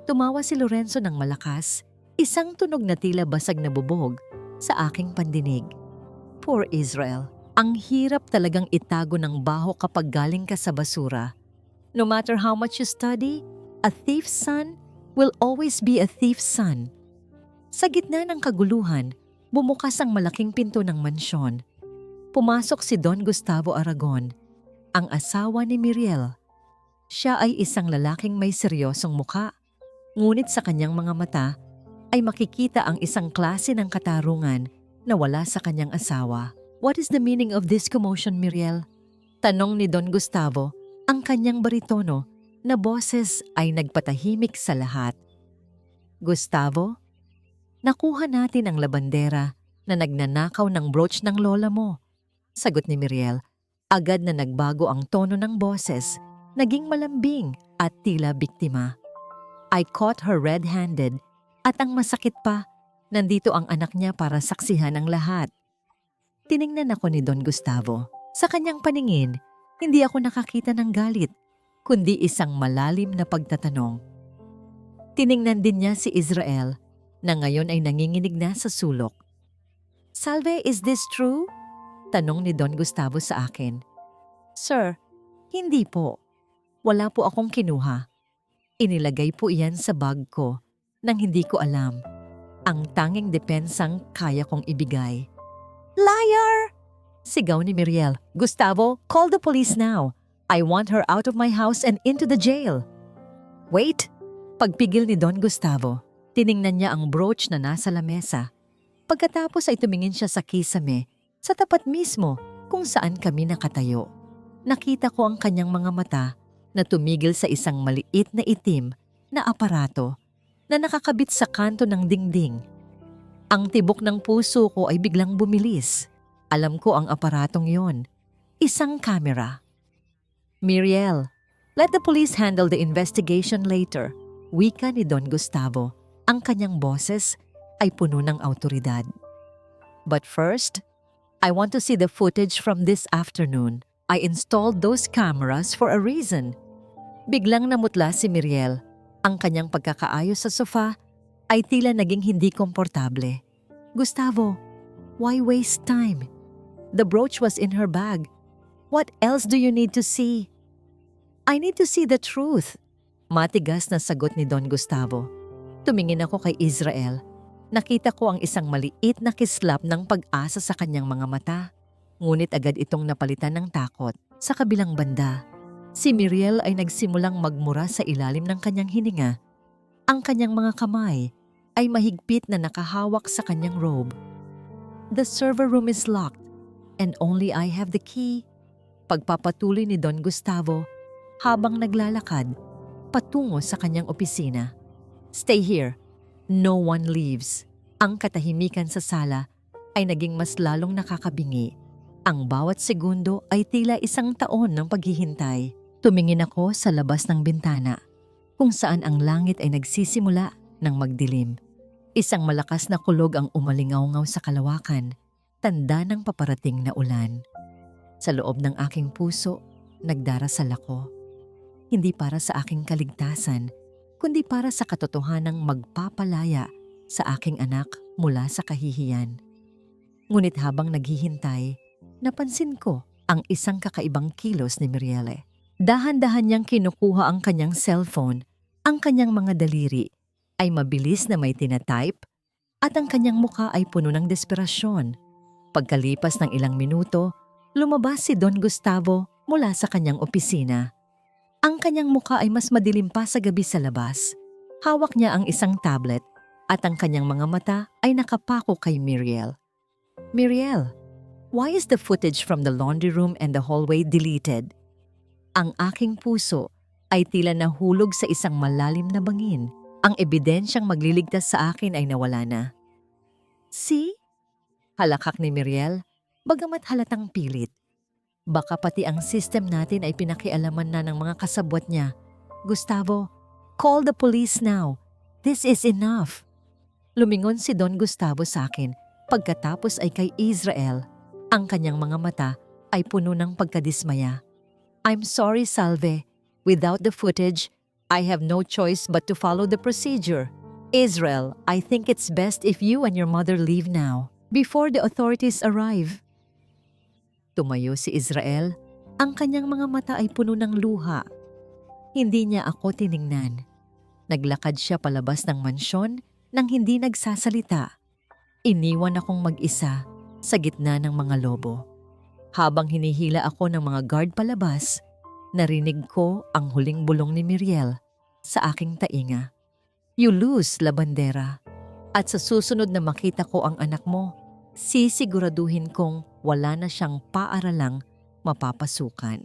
Tumawa si Lorenzo ng malakas, isang tunog na tila basag na bubog sa aking pandinig. Poor Israel, ang hirap talagang itago ng baho kapag galing ka sa basura. No matter how much you study, a thief's son will always be a thief's son. Sa gitna ng kaguluhan, bumukas ang malaking pinto ng mansyon. Pumasok si Don Gustavo Aragon, ang asawa ni Miriel. Siya ay isang lalaking may seryosong muka, ngunit sa kanyang mga mata ay makikita ang isang klase ng katarungan na wala sa kanyang asawa. What is the meaning of this commotion, Miriel? Tanong ni Don Gustavo, ang kanyang baritono na boses ay nagpatahimik sa lahat. Gustavo, nakuha natin ang labandera na nagnanakaw ng brooch ng lola mo. Sagot ni Miriel, agad na nagbago ang tono ng boses, naging malambing at tila biktima. I caught her red-handed at ang masakit pa, nandito ang anak niya para saksihan ang lahat. Tiningnan ako ni Don Gustavo. Sa kanyang paningin, hindi ako nakakita ng galit, kundi isang malalim na pagtatanong. Tiningnan din niya si Israel na ngayon ay nanginginig na sa sulok. Salve, is this true? Tanong ni Don Gustavo sa akin. Sir, hindi po. Wala po akong kinuha. Inilagay po iyan sa bag ko nang hindi ko alam. Ang tanging depensang kaya kong ibigay. Liar! Sigaw ni Miriel. Gustavo, call the police now. I want her out of my house and into the jail. Wait! Pagpigil ni Don Gustavo, tiningnan niya ang brooch na nasa lamesa. Pagkatapos ay tumingin siya sa kisame, sa tapat mismo kung saan kami nakatayo. Nakita ko ang kanyang mga mata na tumigil sa isang maliit na itim na aparato na nakakabit sa kanto ng dingding. Ang tibok ng puso ko ay biglang bumilis. Alam ko ang aparatong yon. Isang kamera. Miriel, let the police handle the investigation later. Wika ni Don Gustavo. Ang kanyang boses ay puno ng autoridad. But first, I want to see the footage from this afternoon. I installed those cameras for a reason. Biglang namutla si Miriel. Ang kanyang pagkakaayos sa sofa ay tila naging hindi komportable. Gustavo, why waste time? The brooch was in her bag. What else do you need to see? I need to see the truth. Matigas na sagot ni Don Gustavo. Tumingin ako kay Israel. Nakita ko ang isang maliit na kislap ng pag-asa sa kanyang mga mata. Ngunit agad itong napalitan ng takot. Sa kabilang banda, si Miriel ay nagsimulang magmura sa ilalim ng kanyang hininga. Ang kanyang mga kamay ay mahigpit na nakahawak sa kanyang robe. The server room is locked and only I have the key. Pagpapatuloy ni Don Gustavo habang naglalakad patungo sa kanyang opisina. Stay here. No one leaves. Ang katahimikan sa sala ay naging mas lalong nakakabingi. Ang bawat segundo ay tila isang taon ng paghihintay. Tumingin ako sa labas ng bintana, kung saan ang langit ay nagsisimula ng magdilim. Isang malakas na kulog ang umalingaw-ngaw sa kalawakan, tanda ng paparating na ulan. Sa loob ng aking puso, nagdarasal ako. Hindi para sa aking kaligtasan, kundi para sa katotohanang magpapalaya sa aking anak mula sa kahihiyan. Ngunit habang naghihintay, napansin ko ang isang kakaibang kilos ni Miriel. Dahan-dahan niyang kinukuha ang kanyang cellphone, ang kanyang mga daliri ay mabilis na may tinatype at ang kanyang mukha ay puno ng desperasyon. Pagkalipas ng ilang minuto, lumabas si Don Gustavo mula sa kanyang opisina. Ang kanyang mukha ay mas madilim pa sa gabi sa labas. Hawak niya ang isang tablet at ang kanyang mga mata ay nakapako kay Miriel. Miriel, why is the footage from the laundry room and the hallway deleted? Ang aking puso ay tila nahulog sa isang malalim na bangin. Ang ebidensyang magliligtas sa akin ay nawala na. See? Halakak ni Miriel, bagamat halatang pilit. Baka pati ang system natin ay pinakialaman na ng mga kasabwat niya. Gustavo, call the police now. This is enough. Lumingon si Don Gustavo sa akin pagkatapos ay kay Israel. Ang kanyang mga mata ay puno ng pagkadismaya. I'm sorry, Salve. Without the footage, I have no choice but to follow the procedure. Israel, I think it's best if you and your mother leave now, before the authorities arrive. Tumayo si Israel. Ang kanyang mga mata ay puno ng luha. Hindi niya ako tiningnan. Naglakad siya palabas ng mansyon nang hindi nagsasalita. Iniwan akong mag-isa sa gitna ng mga lobo. Habang hinihila ako ng mga guard palabas, narinig ko ang huling bulong ni Miriel sa aking tainga. You lose, Labandera. At sa susunod na makita ko ang anak mo, sisiguraduhin kong wala na siyang paaralang mapapasukan.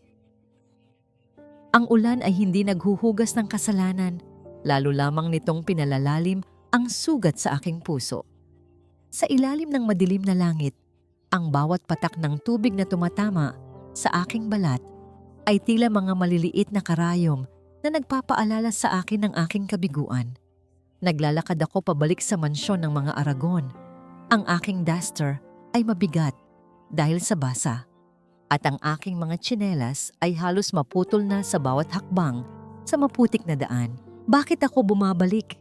Ang ulan ay hindi naghuhugas ng kasalanan, lalo lamang nitong pinalalalim ang sugat sa aking puso. Sa ilalim ng madilim na langit, ang bawat patak ng tubig na tumatama sa aking balat ay tila mga maliliit na karayom na nagpapaalala sa akin ng aking kabiguan. Naglalakad ako pabalik sa mansyon ng mga Aragon. Ang aking duster ay mabigat dahil sa basa. At ang aking mga tsinelas ay halos maputol na sa bawat hakbang sa maputik na daan. Bakit ako bumabalik?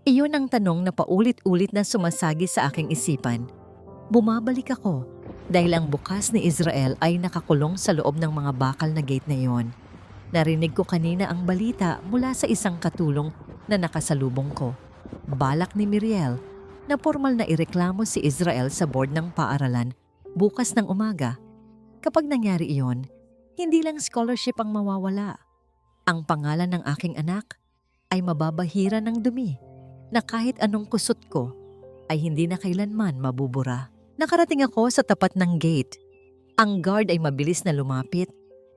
Iyon ang tanong na paulit-ulit na sumasagi sa aking isipan. Bumabalik ako dahil ang bukas ni Israel ay nakakulong sa loob ng mga bakal na gate na iyon. Narinig ko kanina ang balita mula sa isang katulong na nakasalubong ko. Balak ni Miriel na formal na ireklamo si Israel sa board ng paaralan bukas ng umaga. Kapag nangyari iyon, hindi lang scholarship ang mawawala. Ang pangalan ng aking anak ay mababahira ng dumi na kahit anong kusot ko ay hindi na kailanman mabubura. Nakarating ako sa tapat ng gate. Ang guard ay mabilis na lumapit.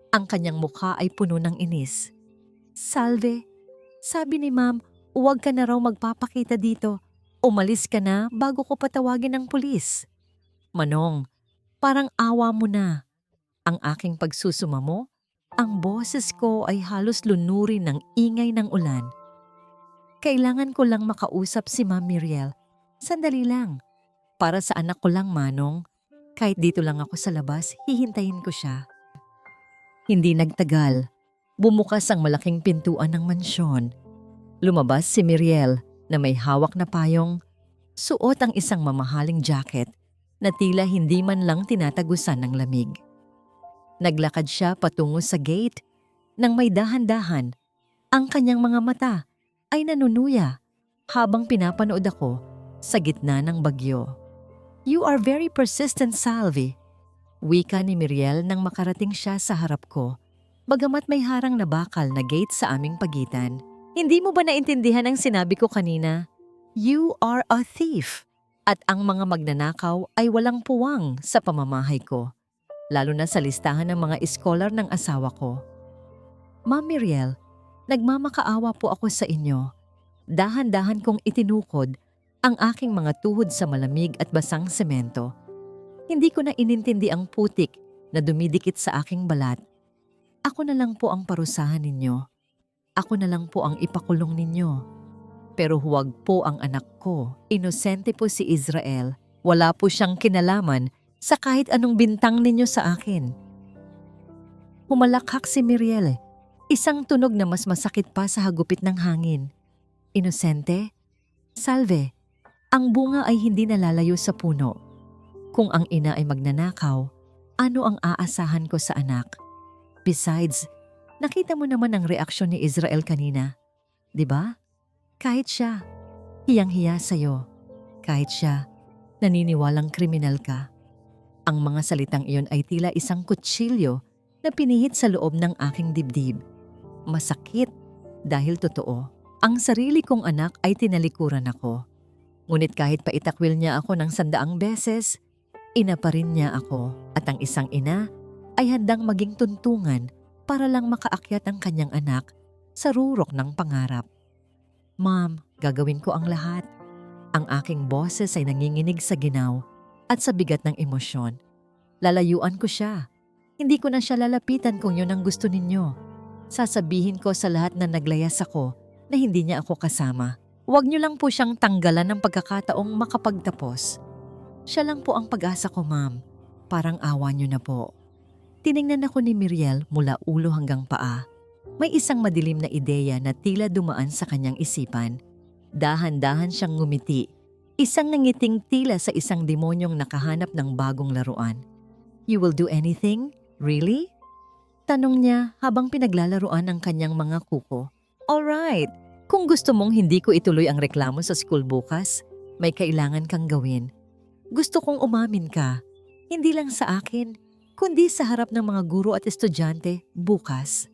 Ang kanyang mukha ay puno ng inis. Salve, sabi ni ma'am, huwag ka na raw magpapakita dito. Umalis ka na bago ko patawagin ng pulis. Manong, parang awa mo na. Ang aking pagsusumamo, ang boses ko ay halos lunurin ng ingay ng ulan. Kailangan ko lang makausap si Ma'am Miriel. Sandali lang. Para sa anak ko lang, Manong. Kahit dito lang ako sa labas, hihintayin ko siya. Hindi nagtagal. Bumukas ang malaking pintuan ng mansyon. Lumabas si Miriel na may hawak na payong, suot ang isang mamahaling jacket na tila hindi man lang tinatagusan ng lamig. Naglakad siya patungo sa gate nang may dahan-dahan. Ang kanyang mga mata ay nanunuya habang pinapanood ako sa gitna ng bagyo. You are very persistent, Salvi. Wika ni Miriel nang makarating siya sa harap ko, bagamat may harang na bakal na gate sa aming pagitan. Hindi mo ba naintindihan ang sinabi ko kanina? You are a thief. At ang mga magnanakaw ay walang puwang sa pamamahay ko, lalo na sa listahan ng mga iskolar ng asawa ko. Ma'am Miriel, nagmamakaawa po ako sa inyo. Dahan-dahan kong itinukod ang aking mga tuhod sa malamig at basang semento. Hindi ko na inintindi ang putik na dumidikit sa aking balat. Ako na lang po ang parusahan ninyo. Ako na lang po ang ipakulong ninyo. Pero huwag po ang anak ko. Inosente po si Israel. Wala po siyang kinalaman sa kahit anong bintang ninyo sa akin. Humalakhak si Miriel. Isang tunog na mas masakit pa sa hagupit ng hangin. Inosente? Salve, ang bunga ay hindi nalalayo sa puno. Kung ang ina ay magnanakaw, ano ang aasahan ko sa anak? Besides, nakita mo naman ang reaksyon ni Israel kanina. 'Di ba? Kahit siya, hiyang-hiya sa'yo. Kahit siya, naniniwalang kriminal ka. Ang mga salitang iyon ay tila isang kutsilyo na pinihit sa loob ng aking dibdib. Masakit dahil totoo. Ang sarili kong anak ay tinalikuran ako. Ngunit kahit pa itakwil niya ako ng 100 beses, ina pa rin niya ako. At ang isang ina ay handang maging tuntungan para lang makaakyat ang kanyang anak sa rurok ng pangarap. Ma'am, gagawin ko ang lahat. Ang aking boses ay nanginginig sa ginaw at sa bigat ng emosyon. Lalayuan ko siya. Hindi ko na siya lalapitan kung yun ang gusto ninyo. Sasabihin ko sa lahat na naglayas ako na hindi niya ako kasama. Huwag niyo lang po siyang tanggalan ng pagkakataong makapagtapos. Siya lang po ang pag-asa ko, ma'am. Parang awa niyo na po. Tiningnan ako ni Miriel mula ulo hanggang paa. May isang madilim na ideya na tila dumaan sa kanyang isipan. Dahan-dahan siyang ngumiti. Isang nangiting tila sa isang demonyong nakahanap ng bagong laruan. "You will do anything? Really?" Tanong niya habang pinaglalaruan ang kanyang mga kuko. "Alright, kung gusto mong hindi ko ituloy ang reklamo sa school bukas, may kailangan kang gawin. Gusto kong umamin ka, hindi lang sa akin, kundi sa harap ng mga guro at estudyante bukas.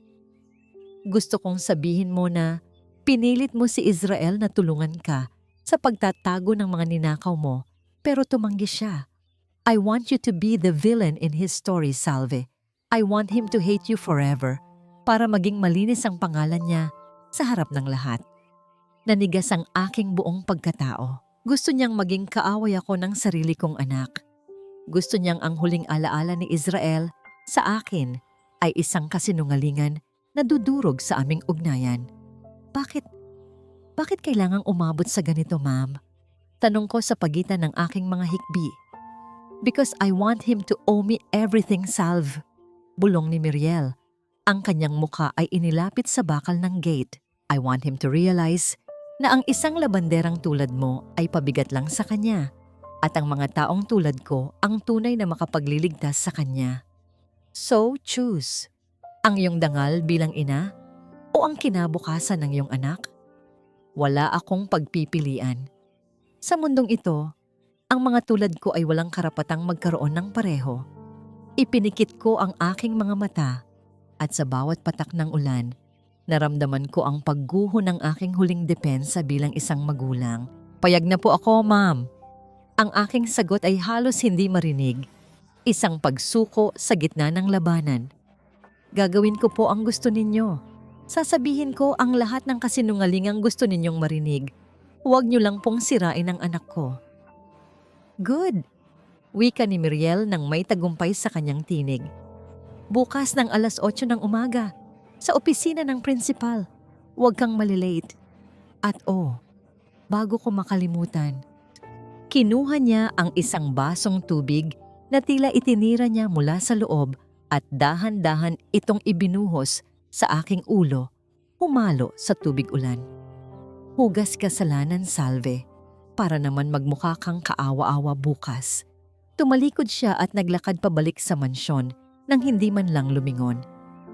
Gusto kong sabihin mo na pinilit mo si Israel na tulungan ka sa pagtatago ng mga ninakaw mo, pero tumanggi siya. I want you to be the villain in his story, Salve. I want him to hate you forever para maging malinis ang pangalan niya sa harap ng lahat." Nanigas ang aking buong pagkatao. Gusto niyang maging kaaway ako ng sarili kong anak. Gusto niyang ang huling alaala ni Israel sa akin ay isang kasinungalingan na dudurog sa aming ugnayan. Bakit kailangang umabot sa ganito, ma'am? Tanong ko sa pagitan ng aking mga hikbi. "Because I want him to owe me everything, Salve." Bulong ni Miriel. Ang kanyang muka ay inilapit sa bakal ng gate. "I want him to realize na ang isang labanderang tulad mo ay pabigat lang sa kanya at ang mga taong tulad ko ang tunay na makapagliligtas sa kanya. So choose, ang iyong dangal bilang ina o ang kinabukasan ng iyong anak? Wala akong pagpipilian. Sa mundong ito, ang mga tulad ko ay walang karapatang magkaroon ng pareho. Ipinikit ko ang aking mga mata at sa bawat patak ng ulan, naramdaman ko ang pagguho ng aking huling depensa bilang isang magulang. "Payag na po ako, ma'am." Ang aking sagot ay halos hindi marinig. Isang pagsuko sa gitna ng labanan. "Gagawin ko po ang gusto ninyo. Sasabihin ko ang lahat ng kasinungalingang gusto ninyong marinig. Huwag niyo lang pong sirain ang anak ko." "Good," wika ni Miriel nang may tagumpay sa kanyang tinig. "Bukas ng 8:00 ng umaga, sa opisina ng principal. Huwag kang malilate. At bago ko makalimutan." Kinuha niya ang isang basong tubig na tila itinira niya mula sa loob at dahan-dahan itong ibinuhos sa aking ulo, humalo sa tubig ulan. "Hugas kasalanan, Salve, para naman magmukha kang kaawa-awa bukas." Tumalikod siya at naglakad pabalik sa mansyon nang hindi man lang lumingon.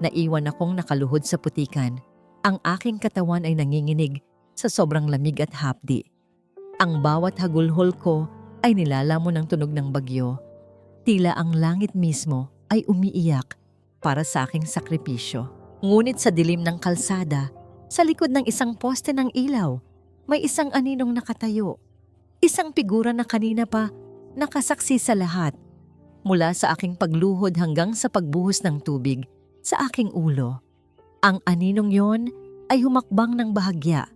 Naiwan akong nakaluhod sa putikan. Ang aking katawan ay nanginginig sa sobrang lamig at hapdi. Ang bawat hagulhol ko ay nilalamon ng tunog ng bagyo. Tila ang langit mismo ay umiiyak para sa aking sakripisyo. Ngunit sa dilim ng kalsada, sa likod ng isang poste ng ilaw, may isang aninong nakatayo. Isang figura na kanina pa nakasaksi sa lahat. Mula sa aking pagluhod hanggang sa pagbuhos ng tubig sa aking ulo. Ang aninong yon ay humakbang ng bahagya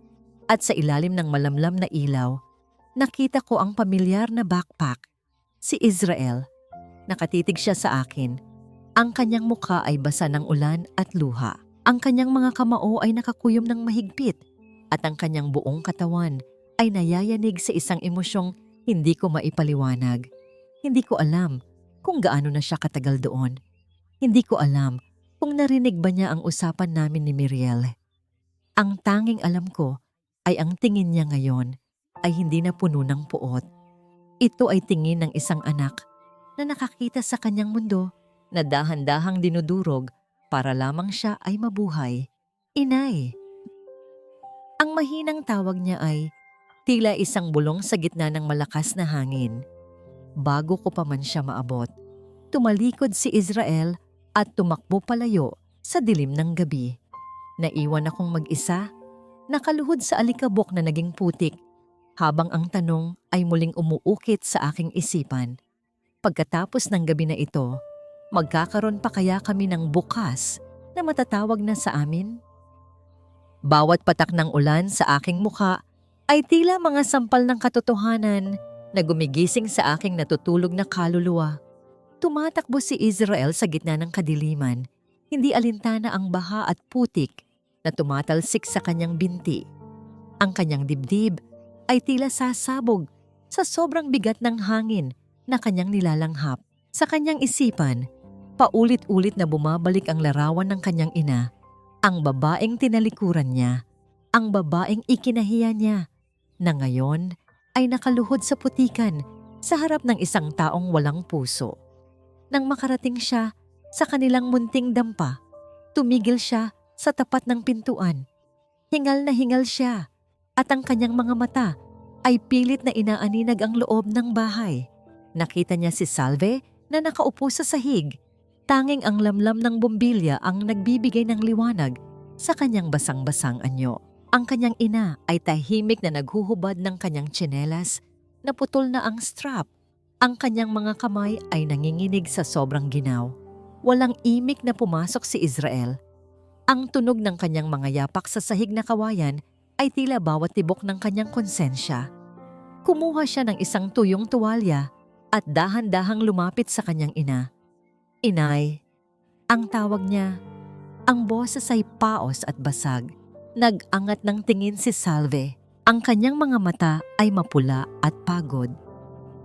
at sa ilalim ng malamlam na ilaw, nakita ko ang pamilyar na backpack, si Israel. Nakatitig siya sa akin. Ang kanyang mukha ay basa ng ulan at luha. Ang kanyang mga kamao ay nakakuyom ng mahigpit at ang kanyang buong katawan ay nayayanig sa isang emosyong hindi ko maipaliwanag. Hindi ko alam kung gaano na siya katagal doon. Hindi ko alam kung narinig ba niya ang usapan namin ni Miriel. Ang tanging alam ko ay ang tingin niya ngayon ay hindi na puno ng puot. Ito ay tingin ng isang anak na nakakita sa kanyang mundo na dahan-dahang dinudurog para lamang siya ay mabuhay. "Inay." Ang mahinang tawag niya ay tila isang bulong sa gitna ng malakas na hangin. Bago ko pa man siya maabot, tumalikod si Israel at tumakbo palayo sa dilim ng gabi. Naiwan akong mag-isa, nakaluhod sa alikabok na naging putik, habang ang tanong ay muling umuukit sa aking isipan. Pagkatapos ng gabi na ito, magkakaroon pa kaya kami ng bukas na matatawag na sa amin? Bawat patak ng ulan sa aking mukha ay tila mga sampal ng katotohanan na gumigising sa aking natutulog na kaluluwa. Tumatakbo si Israel sa gitna ng kadiliman, hindi alintana ang baha at putik na tumatalsik sa kanyang binti. Ang kanyang dibdib ay tila sasabog sa sobrang bigat ng hangin na kanyang nilalanghap. Sa kanyang isipan, paulit-ulit na bumabalik ang larawan ng kanyang ina, Ang babaeng tinalikuran niya, ang babaeng ikinahiya niya, na ngayon ay nakaluhod sa putikan sa harap ng isang taong walang puso. Nang makarating siya sa kanilang munting dampa, tumigil siya sa tapat ng pintuan. Hingal na hingal siya at ang kanyang mga mata ay pilit na inaaninag ang loob ng bahay. Nakita niya si Salve na nakaupo sa sahig. Tanging ang lamlam ng bombilya ang nagbibigay ng liwanag sa kanyang basang-basang anyo. Ang kanyang ina ay tahimik na naghuhubad ng kanyang tsinelas na putol na ang strap. Ang kanyang mga kamay ay nanginginig sa sobrang ginaw. Walang imik na pumasok si Israel. Ang tunog ng kanyang mga yapak sa sahig na kawayan ay tila bawat tibok ng kanyang konsensya. Kumuha siya ng isang tuyong tuwalya at dahan-dahang lumapit sa kanyang ina. Inay, ang tawag niya. Ang boses ay paos at basag. Nag-angat ng tingin si Salve. Ang kanyang mga mata ay mapula at pagod.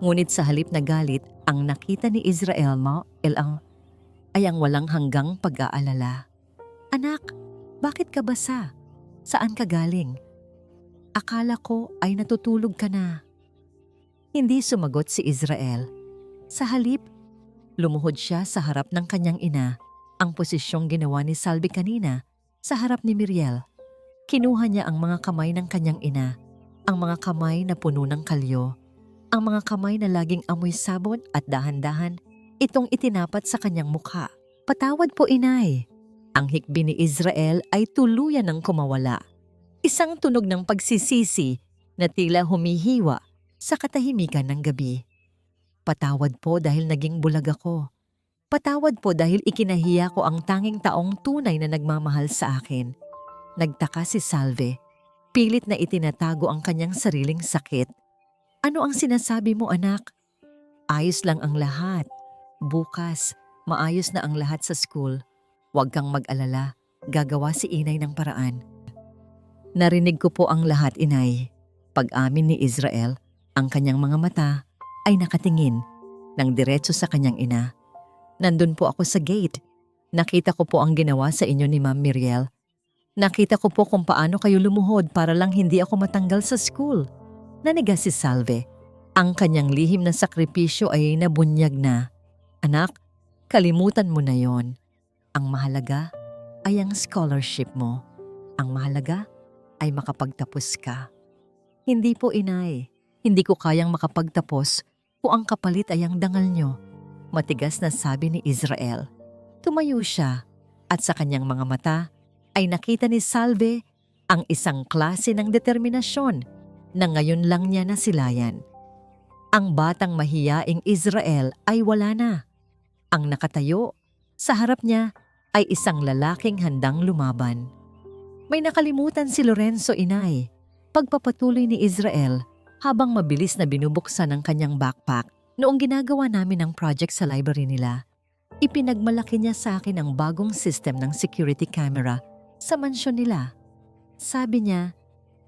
Ngunit sa halip na galit, ang nakita ni Israel ay ang walang hanggang pag-aalala. Anak, bakit ka basa? Saan ka galing? Akala ko ay natutulog ka na. Hindi sumagot si Israel. Sa halip, lumuhod siya sa harap ng kanyang ina, ang posisyong ginawa ni Salve kanina sa harap ni Miriel. Kinuha niya ang mga kamay ng kanyang ina, ang mga kamay na puno ng kalyo, ang mga kamay na laging amoy sabon at dahan-dahan itong itinapat sa kanyang mukha. Patawad po, inay. Ang hikbi ni Israel ay tuluyan ng kumawala. Isang tunog ng pagsisisi na tila humihiwa sa katahimikan ng gabi. Patawad po dahil naging bulag ako. Patawad po dahil ikinahiya ko ang tanging taong tunay na nagmamahal sa akin. Nagtaka si Salve. Pilit na itinatago ang kanyang sariling sakit. Ano ang sinasabi mo, anak? Ayos lang ang lahat. Bukas, maayos na ang lahat sa school. Huwag kang mag-alala. Gagawa si inay ng paraan. Narinig ko po ang lahat, inay. Pag-amin ni Israel, ang kanyang mga mata ay nakatingin ng diretso sa kanyang ina. Nandun po ako sa gate. Nakita ko po ang ginawa sa inyo ni Ma'am Miriel. Nakita ko po kung paano kayo lumuhod para lang hindi ako matanggal sa school. Naniga si Salve. Ang kanyang lihim na sakripisyo ay nabunyag na. Anak, kalimutan mo na yon. Ang mahalaga ay ang scholarship mo. Ang mahalaga ay makapagtapos ka. Hindi po, inay. Hindi ko kayang makapagtapos kung ang kapalit ay ang dangal nyo. Matigas na sabi ni Israel. Tumayo siya at sa kanyang mga mata ay nakita ni Salve ang isang klase ng determinasyon na ngayon lang niya nasilayan. Ang batang mahiyaing Israel ay wala na. Ang nakatayo sa harap niya ay isang lalaking handang lumaban. May nakalimutan si Lorenzo, inay. Pagpapatuloy ni Israel habang mabilis na binubuksan ang kanyang backpack noong ginagawa namin ang project sa library nila. Ipinagmalaki niya sa akin ang bagong system ng security camera sa mansyon nila. Sabi niya,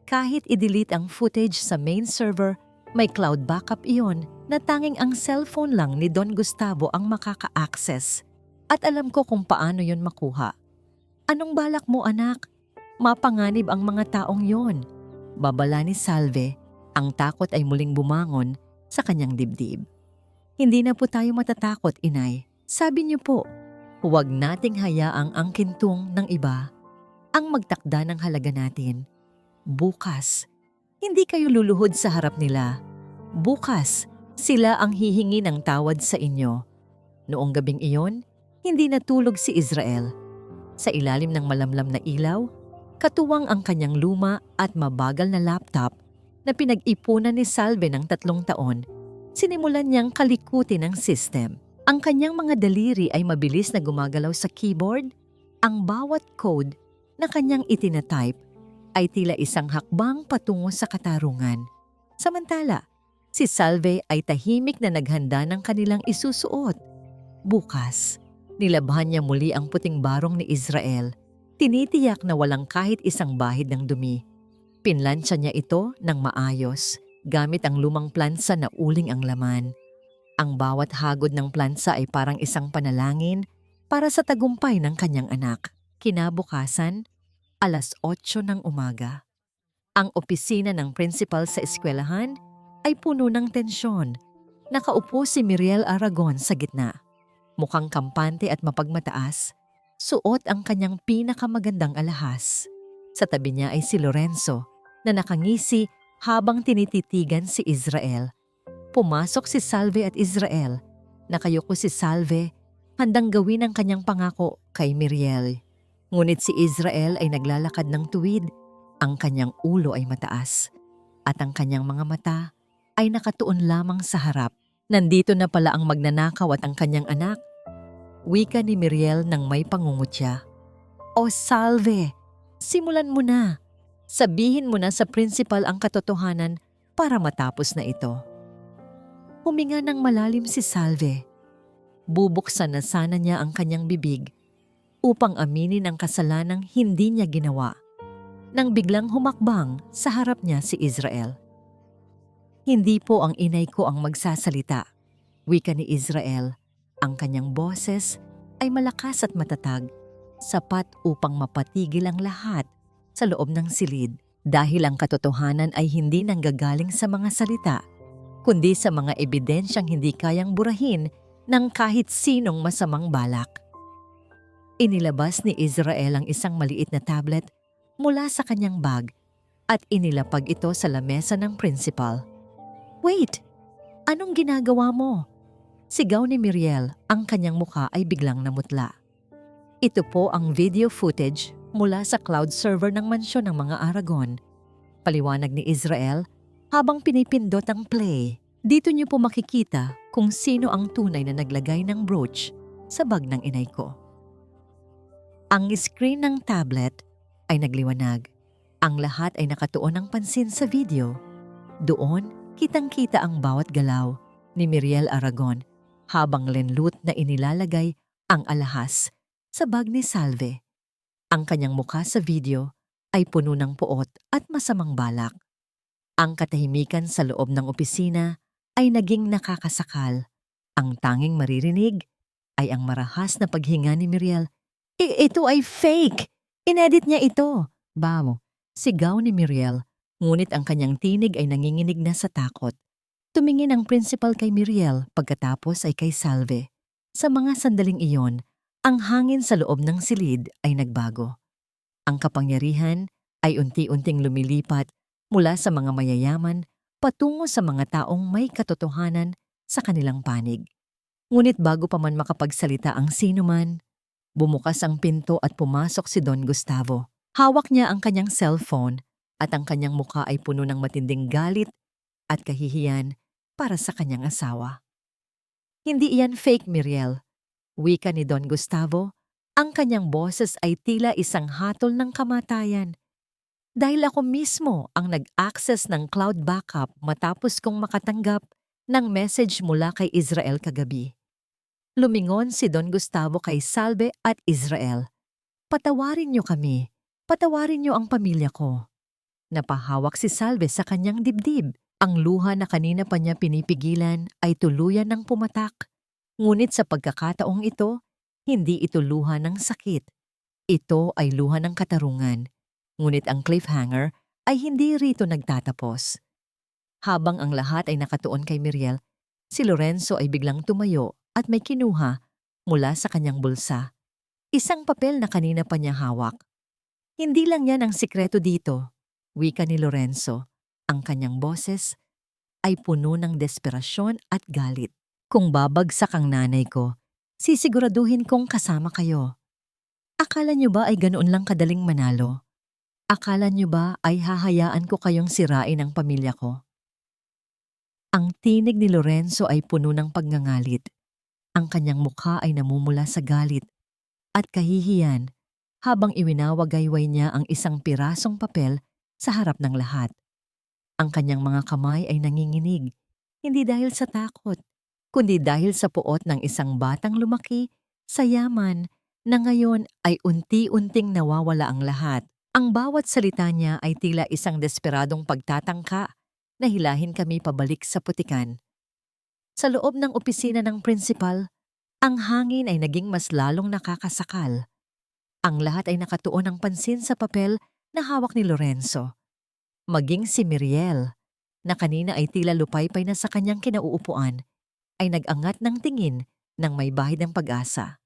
kahit i-delete ang footage sa main server, may cloud backup iyon na tanging ang cellphone lang ni Don Gustavo ang makaka-access. At alam ko kung paano yon makuha. Anong balak mo, anak? Mapanganib ang mga taong yon. Babala ni Salve. Ang takot ay muling bumangon sa kanyang dibdib. Hindi na po tayo matatakot, inay. Sabi niyo po, huwag nating hayaang ang kintong ng iba ang magtakda ng halaga natin. Bukas, hindi kayo luluhod sa harap nila. Bukas, sila ang hihingi ng tawad sa inyo. Noong gabing iyon, hindi natulog si Israel. Sa ilalim ng malamlam na ilaw, katuwang ang kanyang luma at mabagal na laptop na pinag-ipunan ni Salve ng 3 taon, sinimulan niyang kalikutin ang system. Ang kanyang mga daliri ay mabilis na gumagalaw sa keyboard. Ang bawat code na kanyang itinatype ay tila isang hakbang patungo sa katarungan. Samantala, si Salve ay tahimik na naghanda ng kanilang isusuot. Bukas, nilabhan niya muli ang puting barong ni Israel. Tinitiyak na walang kahit isang bahid ng dumi. Pinlansya niya ito ng maayos, gamit ang lumang plansa na uling ang laman. Ang bawat hagod ng plansa ay parang isang panalangin para sa tagumpay ng kanyang anak. Kinabukasan, 8:00 ng umaga. Ang opisina ng principal sa eskwelahan ay puno ng tensyon. Nakaupo si Miriel Aragon sa gitna. Mukhang kampante at mapagmataas, suot ang kanyang pinakamagandang alahas. Sa tabi niya ay si Lorenzo na nakangisi habang tinititigan si Israel. Pumasok si Salve at Israel. Nakayuko si Salve, handang gawin ang kanyang pangako kay Miriel. Ngunit si Israel ay naglalakad ng tuwid. Ang kanyang ulo ay mataas at ang kanyang mga mata ay nakatuon lamang sa harap. Nandito na pala ang magnanakaw at ang kanyang anak. Wika ni Miriel nang may pangungutya. O Salve, simulan mo na. Sabihin mo na sa principal ang katotohanan para matapos na ito. Huminga ng malalim si Salve. Bubuksan na sana niya ang kanyang bibig upang aminin ang kasalanang hindi niya ginawa nang biglang humakbang sa harap niya si Israel. Hindi po ang inay ko ang magsasalita. Wika ni Israel, ang kanyang boses ay malakas at matatag, sapat upang mapatigil ang lahat sa loob ng silid dahil ang katotohanan ay hindi nanggagaling sa mga salita, kundi sa mga ebidensyang hindi kayang burahin ng kahit sinong masamang balak. Inilabas ni Israel ang isang maliit na tablet mula sa kanyang bag at inilapag ito sa lamesa ng principal. Wait! Anong ginagawa mo? Sigaw ni Miriel, ang kanyang mukha ay biglang namutla. Ito po ang video footage mula sa cloud server ng mansyon ng mga Aragon. Paliwanag ni Israel habang pinipindot ang play. Dito niyo po makikita kung sino ang tunay na naglagay ng brooch sa bag ng inay ko. Ang screen ng tablet ay nagliwanag. Ang lahat ay nakatuon ng pansin sa video. Doon, kitang-kita ang bawat galaw ni Miriel Aragon habang lenlut na inilalagay ang alahas sa bag ni Salve. Ang kanyang mukha sa video ay puno ng puot at masamang balak. Ang katahimikan sa loob ng opisina ay naging nakakasakal. Ang tanging maririnig ay ang marahas na paghinga ni Miriel. Ito ay fake! Inedit niya ito! Bamo, sigaw ni Miriel. Ngunit ang kanyang tinig ay nanginginig na sa takot. Tumingin ang principal kay Miriel pagkatapos ay kay Salve. Sa mga sandaling iyon, ang hangin sa loob ng silid ay nagbago. Ang kapangyarihan ay unti-unting lumilipat mula sa mga mayayaman patungo sa mga taong may katotohanan sa kanilang panig. Ngunit bago pa man makapagsalita ang sinuman, bumukas ang pinto at pumasok si Don Gustavo. Hawak niya ang kanyang cellphone at ang kanyang mukha ay puno ng matinding galit at kahihiyan para sa kanyang asawa. Hindi iyan fake, Miriel. Wika ni Don Gustavo, ang kanyang boses ay tila isang hatol ng kamatayan. Dahil ako mismo ang nag-access ng cloud backup matapos kong makatanggap ng message mula kay Israel kagabi. Lumingon si Don Gustavo kay Salve at Israel. Patawarin niyo kami. Patawarin niyo ang pamilya ko. Napahawak si Salve sa kanyang dibdib. Ang luha na kanina pa niya pinipigilan ay tuluyan ng pumatak. Ngunit sa pagkakataong ito, hindi ito luha ng sakit. Ito ay luha ng katarungan. Ngunit ang cliffhanger ay hindi rito nagtatapos. Habang ang lahat ay nakatuon kay Miriel, si Lorenzo ay biglang tumayo at may kinuha mula sa kanyang bulsa. Isang papel na kanina pa niya hawak. Hindi lang yan ang sikreto dito, wika ni Lorenzo. Ang kanyang boses ay puno ng desperasyon at galit. Kung babagsak ang nanay ko, sisiguraduhin kong kasama kayo. Akala niyo ba ay ganoon lang kadaling manalo? Akala niyo ba ay hahayaan ko kayong sirain ang pamilya ko? Ang tinig ni Lorenzo ay puno ng pagngangalit. Ang kanyang mukha ay namumula sa galit at kahihiyan habang iwinawagayway niya ang isang pirasong papel sa harap ng lahat. Ang kanyang mga kamay ay nanginginig, hindi dahil sa takot, kundi dahil sa puot ng isang batang lumaki sa yaman na ngayon ay unti-unting nawawala ang lahat. Ang bawat salita niya ay tila isang desperadong pagtatangka na hilahin kami pabalik sa putikan. Sa loob ng opisina ng principal, ang hangin ay naging mas lalong nakakasakal. Ang lahat ay nakatuon ng pansin sa papel na hawak ni Lorenzo. Maging si Miriel, na kanina ay tila lupaypay na sa kanyang kinauupuan, ay nag-angat ng tingin ng may bahid ng pag-asa.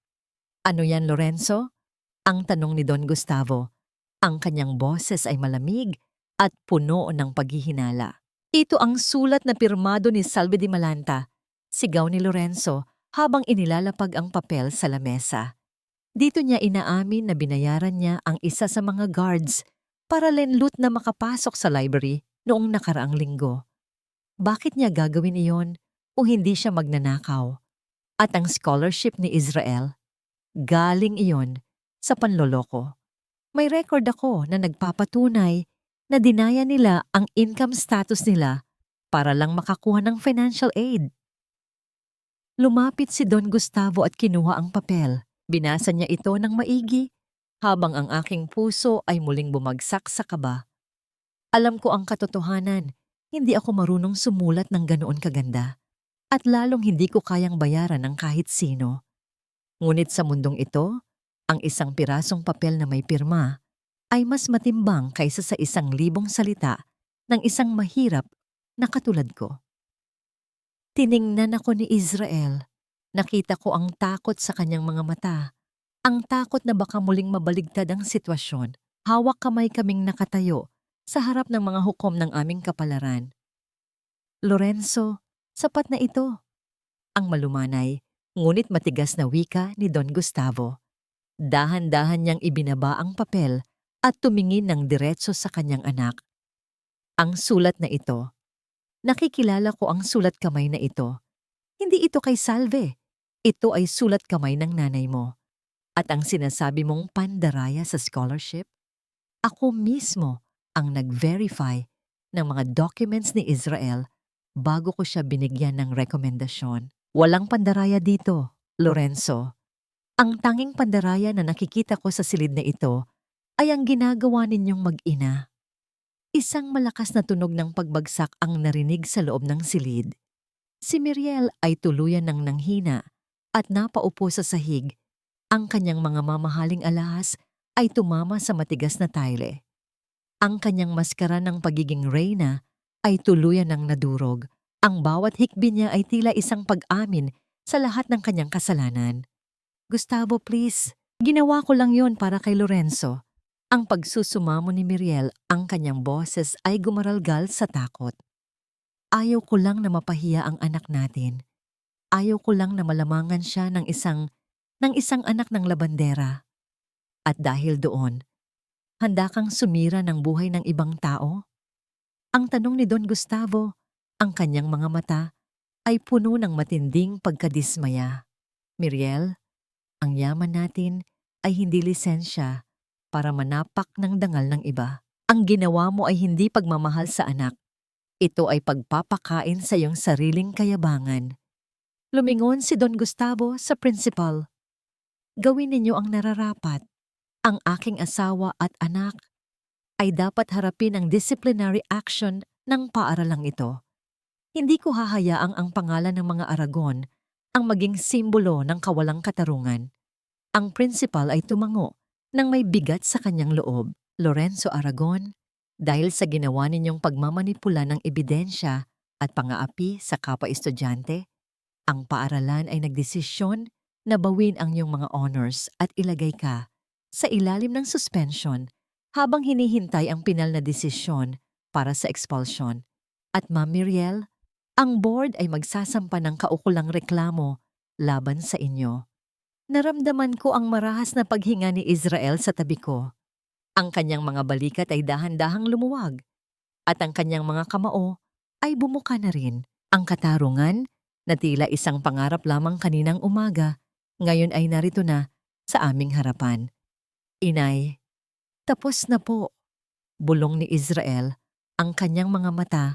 "Ano yan, Lorenzo?" ang tanong ni Don Gustavo. Ang kanyang boses ay malamig at puno ng paghihinala. "Ito ang sulat na pirmado ni Salve de Malanta," sigaw ni Lorenzo habang inilalapag ang papel sa lamesa. Dito niya inaamin na binayaran niya ang isa sa mga guards para lenlut na makapasok sa library noong nakaraang linggo. Bakit niya gagawin iyon kung hindi siya magnanakaw? At ang scholarship ni Israel, galing iyon sa panloloko. May record ako na nagpapatunay na dinaya nila ang income status nila para lang makakuha ng financial aid. Lumapit si Don Gustavo at kinuha ang papel. Binasa niya ito ng maigi habang ang aking puso ay muling bumagsak sa kaba. Alam ko ang katotohanan, hindi ako marunong sumulat ng ganoon kaganda at lalong hindi ko kayang bayaran ng kahit sino. Ngunit sa mundong ito, ang isang pirasong papel na may pirma ay mas matimbang kaysa sa 1,000 salita ng isang mahirap na katulad ko. Tiningnan ako ni Israel. Nakita ko ang takot sa kanyang mga mata. Ang takot na baka muling mabaligtad ang sitwasyon. Hawak kamay kaming nakatayo sa harap ng mga hukom ng aming kapalaran. "Lorenzo, sapat na ito," ang malumanay, ngunit matigas na wika ni Don Gustavo. Dahan-dahan niyang ibinaba ang papel at tumingin ng diretso sa kanyang anak. "Ang sulat na ito, nakikilala ko ang sulat kamay na ito. Hindi ito kay Salve. Ito ay sulat kamay ng nanay mo. At ang sinasabi mong pandaraya sa scholarship, ako mismo ang nag-verify ng mga documents ni Israel bago ko siya binigyan ng rekomendasyon. Walang pandaraya dito, Lorenzo. Ang tanging pandaraya na nakikita ko sa silid na ito ay ang ginagawa ninyong mag-ina." Isang malakas na tunog ng pagbagsak ang narinig sa loob ng silid. Si Miriel ay tuluyan ng nanghina at napaupo sa sahig. Ang kanyang mga mamahaling alahas ay tumama sa matigas na tile. Ang kanyang maskara ng pagiging reyna ay tuluyan ng nadurog. Ang bawat hikbi niya ay tila isang pag-amin sa lahat ng kanyang kasalanan. "Gustavo, please. Ginawa ko lang yon para kay Lorenzo." Ang pagsusumamo ni Miriel, ang kanyang boses ay gumaralgal sa takot. "Ayaw ko lang na mapahiya ang anak natin. Ayaw ko lang na malamangan siya ng isang anak ng labandera. At dahil doon, handa kang sumira ng buhay ng ibang tao?" Ang tanong ni Don Gustavo, ang kanyang mga mata ay puno ng matinding pagkadismaya. "Miriel, ang yaman natin ay hindi lisensya para manapak ng dangal ng iba. Ang ginawa mo ay hindi pagmamahal sa anak. Ito ay pagpapakain sa iyong sariling kayabangan." Lumingon si Don Gustavo sa principal. "Gawin ninyo ang nararapat. Ang aking asawa at anak ay dapat harapin ang disciplinary action ng paaralang ito. Hindi ko hahayaang ang pangalan ng mga Aragon ang maging simbolo ng kawalang katarungan." Ang principal ay tumango nang may bigat sa kanyang loob. "Lorenzo Aragon, dahil sa ginawa ninyong pagmamanipula ng ebidensya at pang-aapi sa kapwa-estudyante, ang paaralan ay nagdesisyon na bawin ang iyong mga honors at ilagay ka sa ilalim ng suspension habang hinihintay ang pinal na desisyon para sa expulsion. At Ma'am Miriel, ang board ay magsasampa ng kaukulang reklamo laban sa inyo." Naramdaman ko ang marahas na paghinga ni Israel sa tabi ko. Ang kanyang mga balikat ay dahan-dahang lumuwag at ang kanyang mga kamao ay bumuka na rin. Ang katarungan na tila isang pangarap lamang kaninang umaga, ngayon ay narito na sa aming harapan. "Inay, tapos na po." Bulong ni Israel, ang kanyang mga mata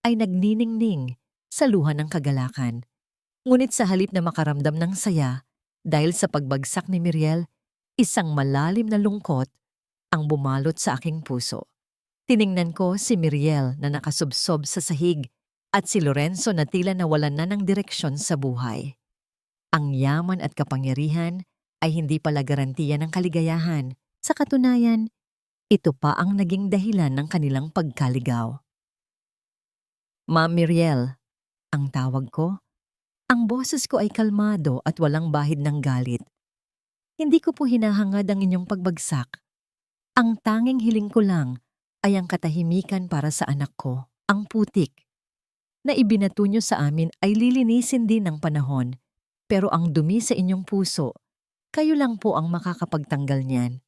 ay nagniningning sa luha ng kagalakan. Ngunit sa halip na makaramdam ng saya dahil sa pagbagsak ni Miriel, isang malalim na lungkot ang bumalot sa aking puso. Tiningnan ko si Miriel na nakasubsob sa sahig at si Lorenzo na tila nawalan na ng direksyon sa buhay. Ang yaman at kapangyarihan ay hindi pala garantiya ng kaligayahan. Sa katunayan, ito pa ang naging dahilan ng kanilang pagkaligaw. Ma'am Miriel, ang tawag ko. Ang boses ko ay kalmado at walang bahid ng galit. Hindi ko po hinahangad ang inyong pagbagsak. Ang tanging hiling ko lang ay ang katahimikan para sa anak ko, ang putik. Na ibinato nyo sa amin ay lilinisin din ng panahon, pero ang dumi sa inyong puso, kayo lang po ang makakapagtanggal niyan.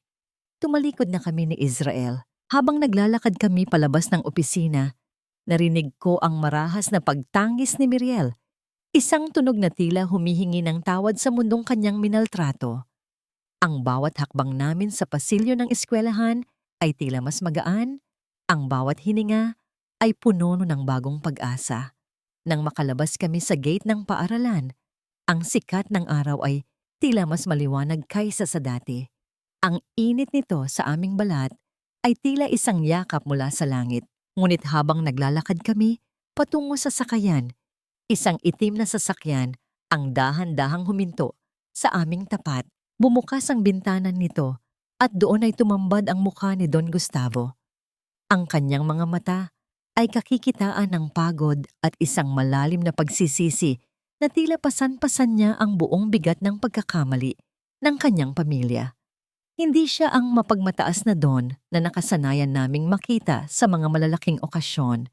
Tumalikod na kami ni Israel. Habang naglalakad kami palabas ng opisina, narinig ko ang marahas na pagtangis ni Miriel. Isang tunog na tila humihingi ng tawad sa mundong kanyang minaltrato. Ang bawat hakbang namin sa pasilyo ng eskwelahan ay tila mas magaan, ang bawat hininga ay puno ng bagong pag-asa. Nang makalabas kami sa gate ng paaralan, ang sikat ng araw ay tila mas maliwanag kaysa sa dati. Ang init nito sa aming balat ay tila isang yakap mula sa langit. Ngunit habang naglalakad kami patungo sa sakayan, isang itim na sasakyan ang dahan-dahang huminto sa aming tapat. Bumukas ang bintanan nito at doon ay tumambad ang mukha ni Don Gustavo. Ang kanyang mga mata ay kakikitaan ng pagod at isang malalim na pagsisisi na tila pasan-pasan niya ang buong bigat ng pagkakamali ng kanyang pamilya. Hindi siya ang mapagmataas na Don na nakasanayan naming makita sa mga malalaking okasyon.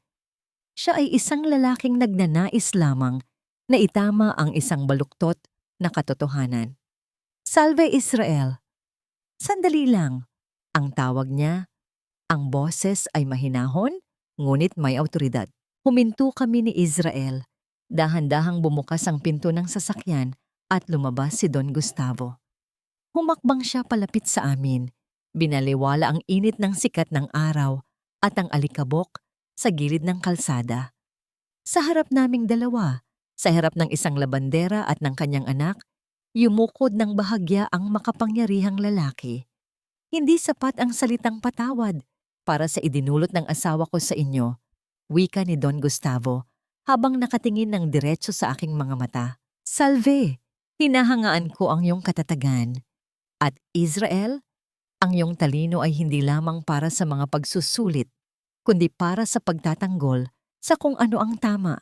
Siya ay isang lalaking nagnanais lamang na itama ang isang baluktot na katotohanan. Salve Israel! Sandali lang. Ang tawag niya, ang boses ay mahinahon, ngunit may awtoridad. Huminto kami ni Israel. Dahan-dahang bumukas ang pinto ng sasakyan at lumabas si Don Gustavo. Humakbang siya palapit sa amin. Binaliwala ang init ng sikat ng araw at ang alikabok sa gilid ng kalsada. Sa harap naming dalawa, sa harap ng isang labandera at ng kanyang anak, yumukod ng bahagya ang makapangyarihang lalaki. Hindi sapat ang salitang patawad para sa idinulot ng asawa ko sa inyo, wika ni Don Gustavo habang nakatingin ng diretso sa aking mga mata. Salve! Hinahangaan ko ang iyong katatagan. At Israel, ang iyong talino ay hindi lamang para sa mga pagsusulit, kundi para sa pagtatanggol sa kung ano ang tama.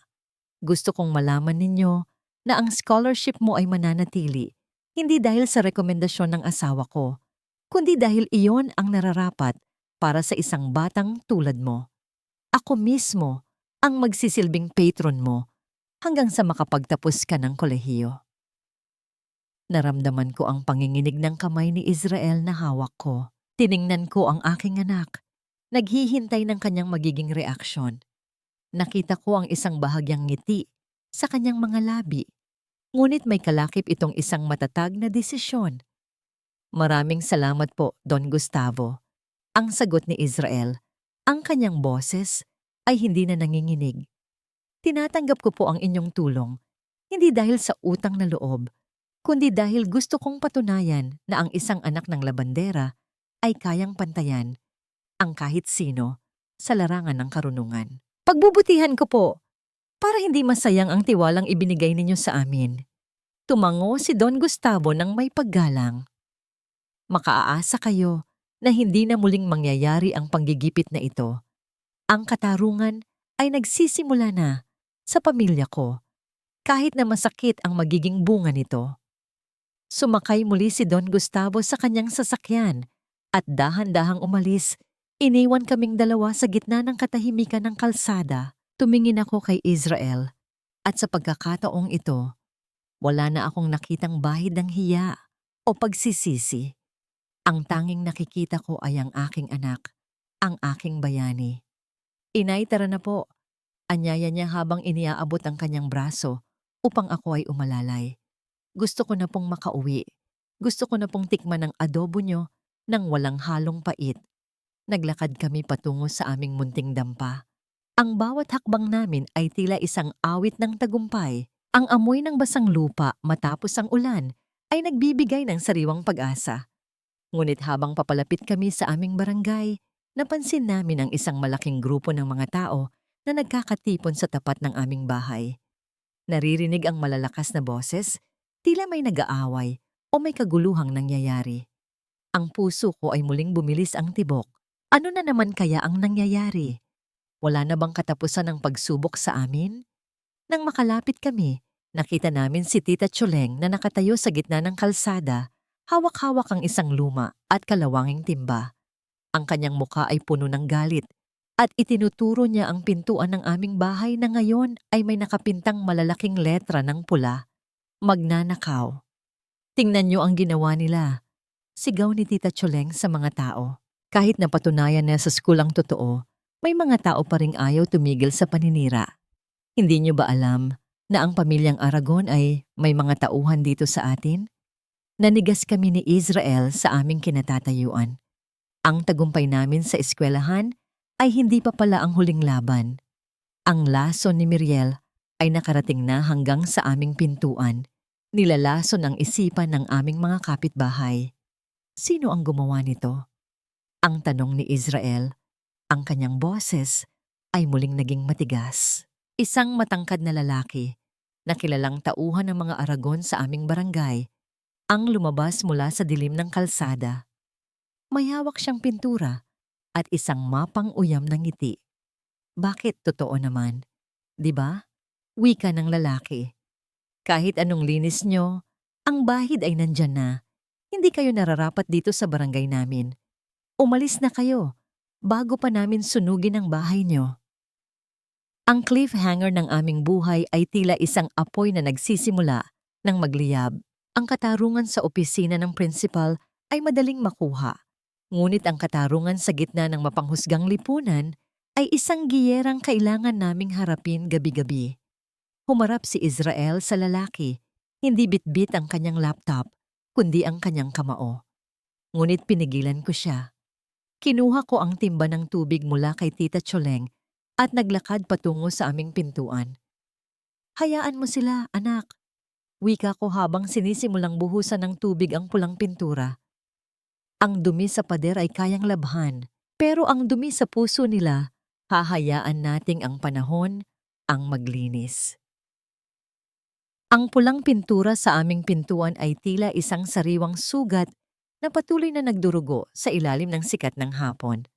Gusto kong malaman ninyo na ang scholarship mo ay mananatili, hindi dahil sa rekomendasyon ng asawa ko, kundi dahil iyon ang nararapat para sa isang batang tulad mo. Ako mismo ang magsisilbing patron mo hanggang sa makapagtapos ka ng kolehiyo. Naramdaman ko ang panginginig ng kamay ni Israel na hawak ko. Tiningnan ko ang aking anak. Naghihintay ng kanyang magiging reaksyon. Nakita ko ang isang bahagyang ngiti sa kanyang mga labi. Ngunit may kalakip itong isang matatag na desisyon. Maraming salamat po, Don Gustavo. Ang sagot ni Israel. Ang kanyang boses ay hindi na nanginginig. Tinatanggap ko po ang inyong tulong, hindi dahil sa utang na loob, kundi dahil gusto kong patunayan na ang isang anak ng labandera ay kayang pantayan ang kahit sino sa larangan ng karunungan. Pagbubutihan ko po, para hindi masayang ang tiwalang ibinigay ninyo sa amin. Tumango si Don Gustavo ng may paggalang. Makaaasa kayo na hindi na muling mangyayari ang panggigipit na ito. Ang katarungan ay nagsisimula na sa pamilya ko, kahit na masakit ang magiging bunga nito. Sumakay muli si Don Gustavo sa kanyang sasakyan at dahan-dahang umalis. Iniwan kaming dalawa sa gitna ng katahimikan ng kalsada. Tumingin ako kay Israel at sa pagkakataong ito, wala na akong nakitang bahid ng hiya o pagsisisi. Ang tanging nakikita ko ay ang aking anak, ang aking bayani. Inay, tara na po. Anyaya niya habang iniaabot ang kanyang braso upang ako ay umalalay. Gusto ko na pong makauwi. Gusto ko na pong tikman ang adobo nyo nang walang halong pait. Naglakad kami patungo sa aming munting dampa. Ang bawat hakbang namin ay tila isang awit ng tagumpay. Ang amoy ng basang lupa matapos ang ulan ay nagbibigay ng sariwang pag-asa. Ngunit habang papalapit kami sa aming barangay, napansin namin ang isang malaking grupo ng mga tao na nagkakatipon sa tapat ng aming bahay. Naririnig ang malalakas na boses, tila may nag-aaway o may kaguluhang nangyayari. Ang puso ko ay muling bumilis ang tibok. Ano na naman kaya ang nangyayari? Wala na bang katapusan ng pagsubok sa amin? Nang makalapit kami, nakita namin si Tita Chuleng na nakatayo sa gitna ng kalsada, hawak-hawak ang isang luma at kalawanging timba. Ang kanyang muka ay puno ng galit at itinuturo niya ang pintuan ng aming bahay na ngayon ay may nakapintang malalaking letra ng pula. Magnanakaw. Tingnan niyo ang ginawa nila. Sigaw ni Tita Chuleng sa mga tao. Kahit napatunayan na sa school ang totoo, may mga tao pa ring ayaw tumigil sa paninira. Hindi niyo ba alam na ang pamilyang Aragon ay may mga tauhan dito sa atin? Nanigas kami ni Israel sa aming kinatatayuan. Ang tagumpay namin sa eskwelahan ay hindi pa pala ang huling laban. Ang lason ni Miriel ay nakarating na hanggang sa aming pintuan. Nilalason ang isipan ng aming mga kapitbahay. Sino ang gumawa nito? Ang tanong ni Israel, ang kanyang boses ay muling naging matigas. Isang matangkad na lalaki na kilalang tauhan ng mga Aragon sa aming barangay ang lumabas mula sa dilim ng kalsada. May hawak siyang pintura at isang mapang uyam ng ngiti. Bakit totoo naman? 'Di ba? Wika ng lalaki. Kahit anong linis nyo, ang bahid ay nandyan na. Hindi kayo nararapat dito sa barangay namin. Umalis na kayo, bago pa namin sunugin ang bahay nyo. Ang cliffhanger ng aming buhay ay tila isang apoy na nagsisimula ng magliyab. Ang katarungan sa opisina ng principal ay madaling makuha. Ngunit ang katarungan sa gitna ng mapanghusgang lipunan ay isang giyerang kailangan naming harapin gabi-gabi. Humarap si Israel sa lalaki, hindi bitbit ang kanyang laptop, kundi ang kanyang kamao. Ngunit pinigilan ko siya. Kinuha ko ang timba ng tubig mula kay Tita Chuleng at naglakad patungo sa aming pintuan. Hayaan mo sila, anak. Wika ko habang sinisimulang buhusan ng tubig ang pulang pintura. Ang dumi sa pader ay kayang labhan, pero ang dumi sa puso nila, hahayaan nating ang panahon ang maglinis. Ang pulang pintura sa aming pintuan ay tila isang sariwang sugat na patuloy na nagdurugo sa ilalim ng sikat ng hapon.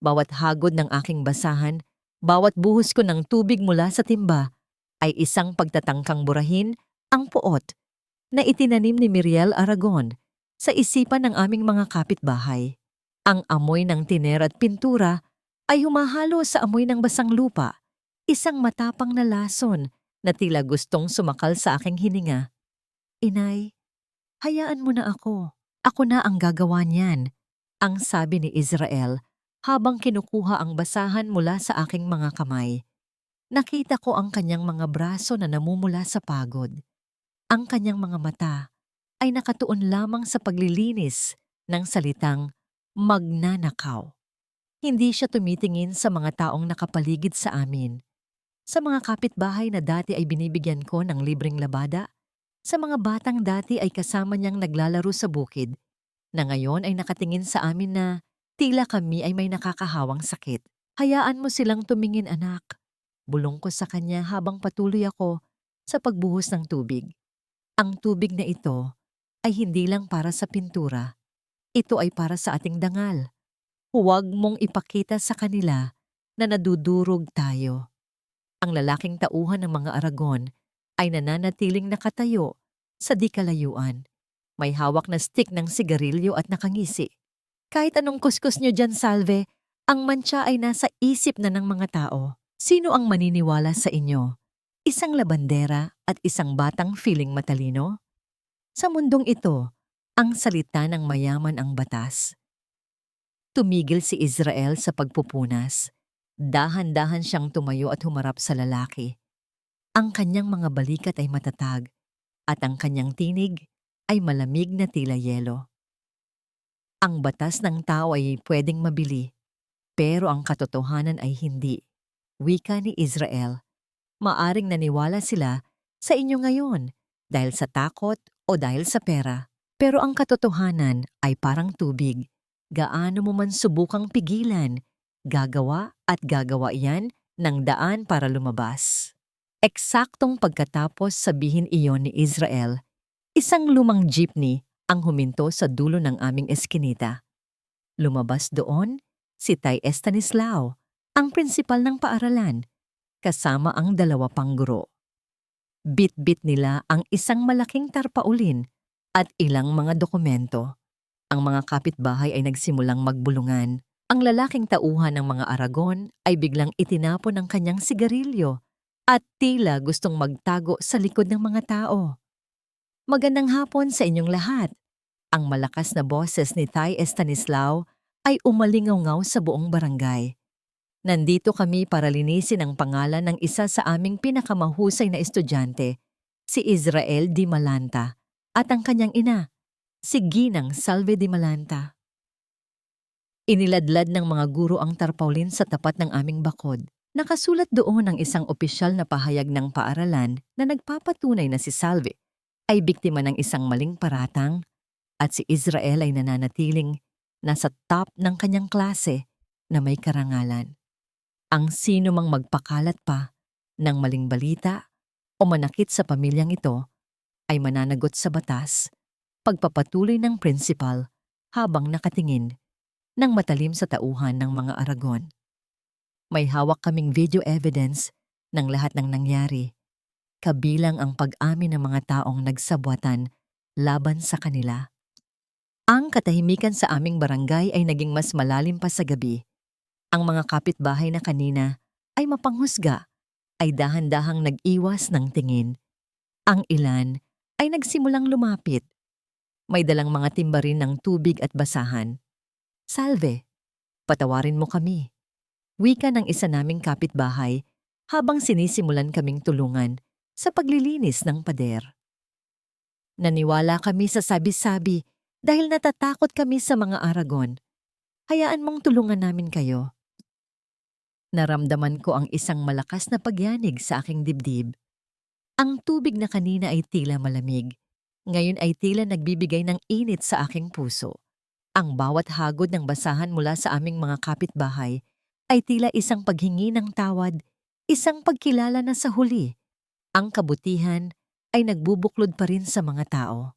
Bawat hagod ng aking basahan, bawat buhos ko ng tubig mula sa timba, ay isang pagtatangkang burahin ang puot na itinanim ni Miriel Aragon sa isipan ng aming mga kapitbahay. Ang amoy ng tiner at pintura ay humahalo sa amoy ng basang lupa, isang matapang na lason na tila gustong sumakal sa aking hininga. Inay, hayaan mo na ako. Ako na ang gagawa niyan, ang sabi ni Israel habang kinukuha ang basahan mula sa aking mga kamay. Nakita ko ang kanyang mga braso na namumula sa pagod. Ang kanyang mga mata ay nakatuon lamang sa paglilinis ng salitang magnanakaw. Hindi siya tumitingin sa mga taong nakapaligid sa amin. Sa mga kapitbahay na dati ay binibigyan ko ng libreng labada, sa mga batang dati ay kasama niyang naglalaro sa bukid, na ngayon ay nakatingin sa amin na tila kami ay may nakakahawang sakit. Hayaan mo silang tumingin, anak. Bulong ko sa kanya habang patuloy ako sa pagbuhos ng tubig. Ang tubig na ito ay hindi lang para sa pintura. Ito ay para sa ating dangal. Huwag mong ipakita sa kanila na nadudurog tayo. Ang lalaking tauhan ng mga Aragon ay nananatiling nakatayo sa di kalayuan. May hawak na stick ng sigarilyo at nakangisi. Kahit anong kuskus nyo dyan, Salve, ang mantsa ay nasa isip na ng mga tao. Sino ang maniniwala sa inyo? Isang labandera at isang batang feeling matalino? Sa mundong ito, ang salita ng mayaman ang batas. Tumigil si Israel sa pagpupunas. Dahan-dahan siyang tumayo at humarap sa lalaki. Ang kanyang mga balikat ay matatag at ang kanyang tinig ay malamig na tila yelo. Ang batas ng tao ay pwedeng mabili, pero ang katotohanan ay hindi. Wika ni Israel, maaring naniwala sila sa inyo ngayon dahil sa takot o dahil sa pera. Pero ang katotohanan ay parang tubig. Gaano mo man subukang pigilan, gagawa at gagawa yan ng daan para lumabas. Eksaktong pagkatapos sabihin iyon ni Israel, isang lumang jeepney ang huminto sa dulo ng aming eskinita. Lumabas doon si Tay Estanislao, ang prinsipal ng paaralan, kasama ang 2 pang guro. Bit-bit nila ang isang malaking tarpaulin at ilang mga dokumento. Ang mga kapitbahay ay nagsimulang magbulungan. Ang lalaking tauhan ng mga Aragon ay biglang itinapon ang kanyang sigarilyo at tila gustong magtago sa likod ng mga tao. Magandang hapon sa inyong lahat. Ang malakas na boses ni Tay Estanislao ay umalingaw-ngaw sa buong barangay. Nandito kami para linisin ang pangalan ng isa sa aming pinakamahusay na estudyante, si Israel Di Malanta, at ang kanyang ina, si Ginang Salve Di Malanta. Iniladlad ng mga guro ang tarpaulin sa tapat ng aming bakod. Nakasulat doon ang isang opisyal na pahayag ng paaralan na nagpapatunay na si Salve ay biktima ng isang maling paratang at si Israel ay nananatiling nasa top ng kanyang klase na may karangalan. Ang sino mang magpakalat pa ng maling balita o manakit sa pamilyang ito ay mananagot sa batas, pagpapatuloy ng prinsipal habang nakatingin ng matalim sa tauhan ng mga Aragon. May hawak kaming video evidence ng lahat ng nangyari, kabilang ang pag-amin ng mga taong nagsabwatan laban sa kanila. Ang katahimikan sa aming barangay ay naging mas malalim pa sa gabi. Ang mga kapitbahay na kanina ay mapanghusga ay dahan-dahang nag-iwas ng tingin. Ang ilan ay nagsimulang lumapit. May dalang mga timbarin ng tubig at basahan. Salve, patawarin mo kami. Wika ng isa naming kapitbahay habang sinisimulan kaming tulungan sa paglilinis ng pader. Naniwala kami sa sabi-sabi dahil natatakot kami sa mga Aragon. Hayaan mong tulungan namin kayo. Naramdaman ko ang isang malakas na pagyanig sa aking dibdib. Ang tubig na kanina ay tila malamig. Ngayon ay tila nagbibigay ng init sa aking puso. Ang bawat hagod ng basahan mula sa aming mga kapitbahay ay tila isang paghingi ng tawad, isang pagkilala na sa huli. Ang kabutihan ay nagbubuklod pa rin sa mga tao.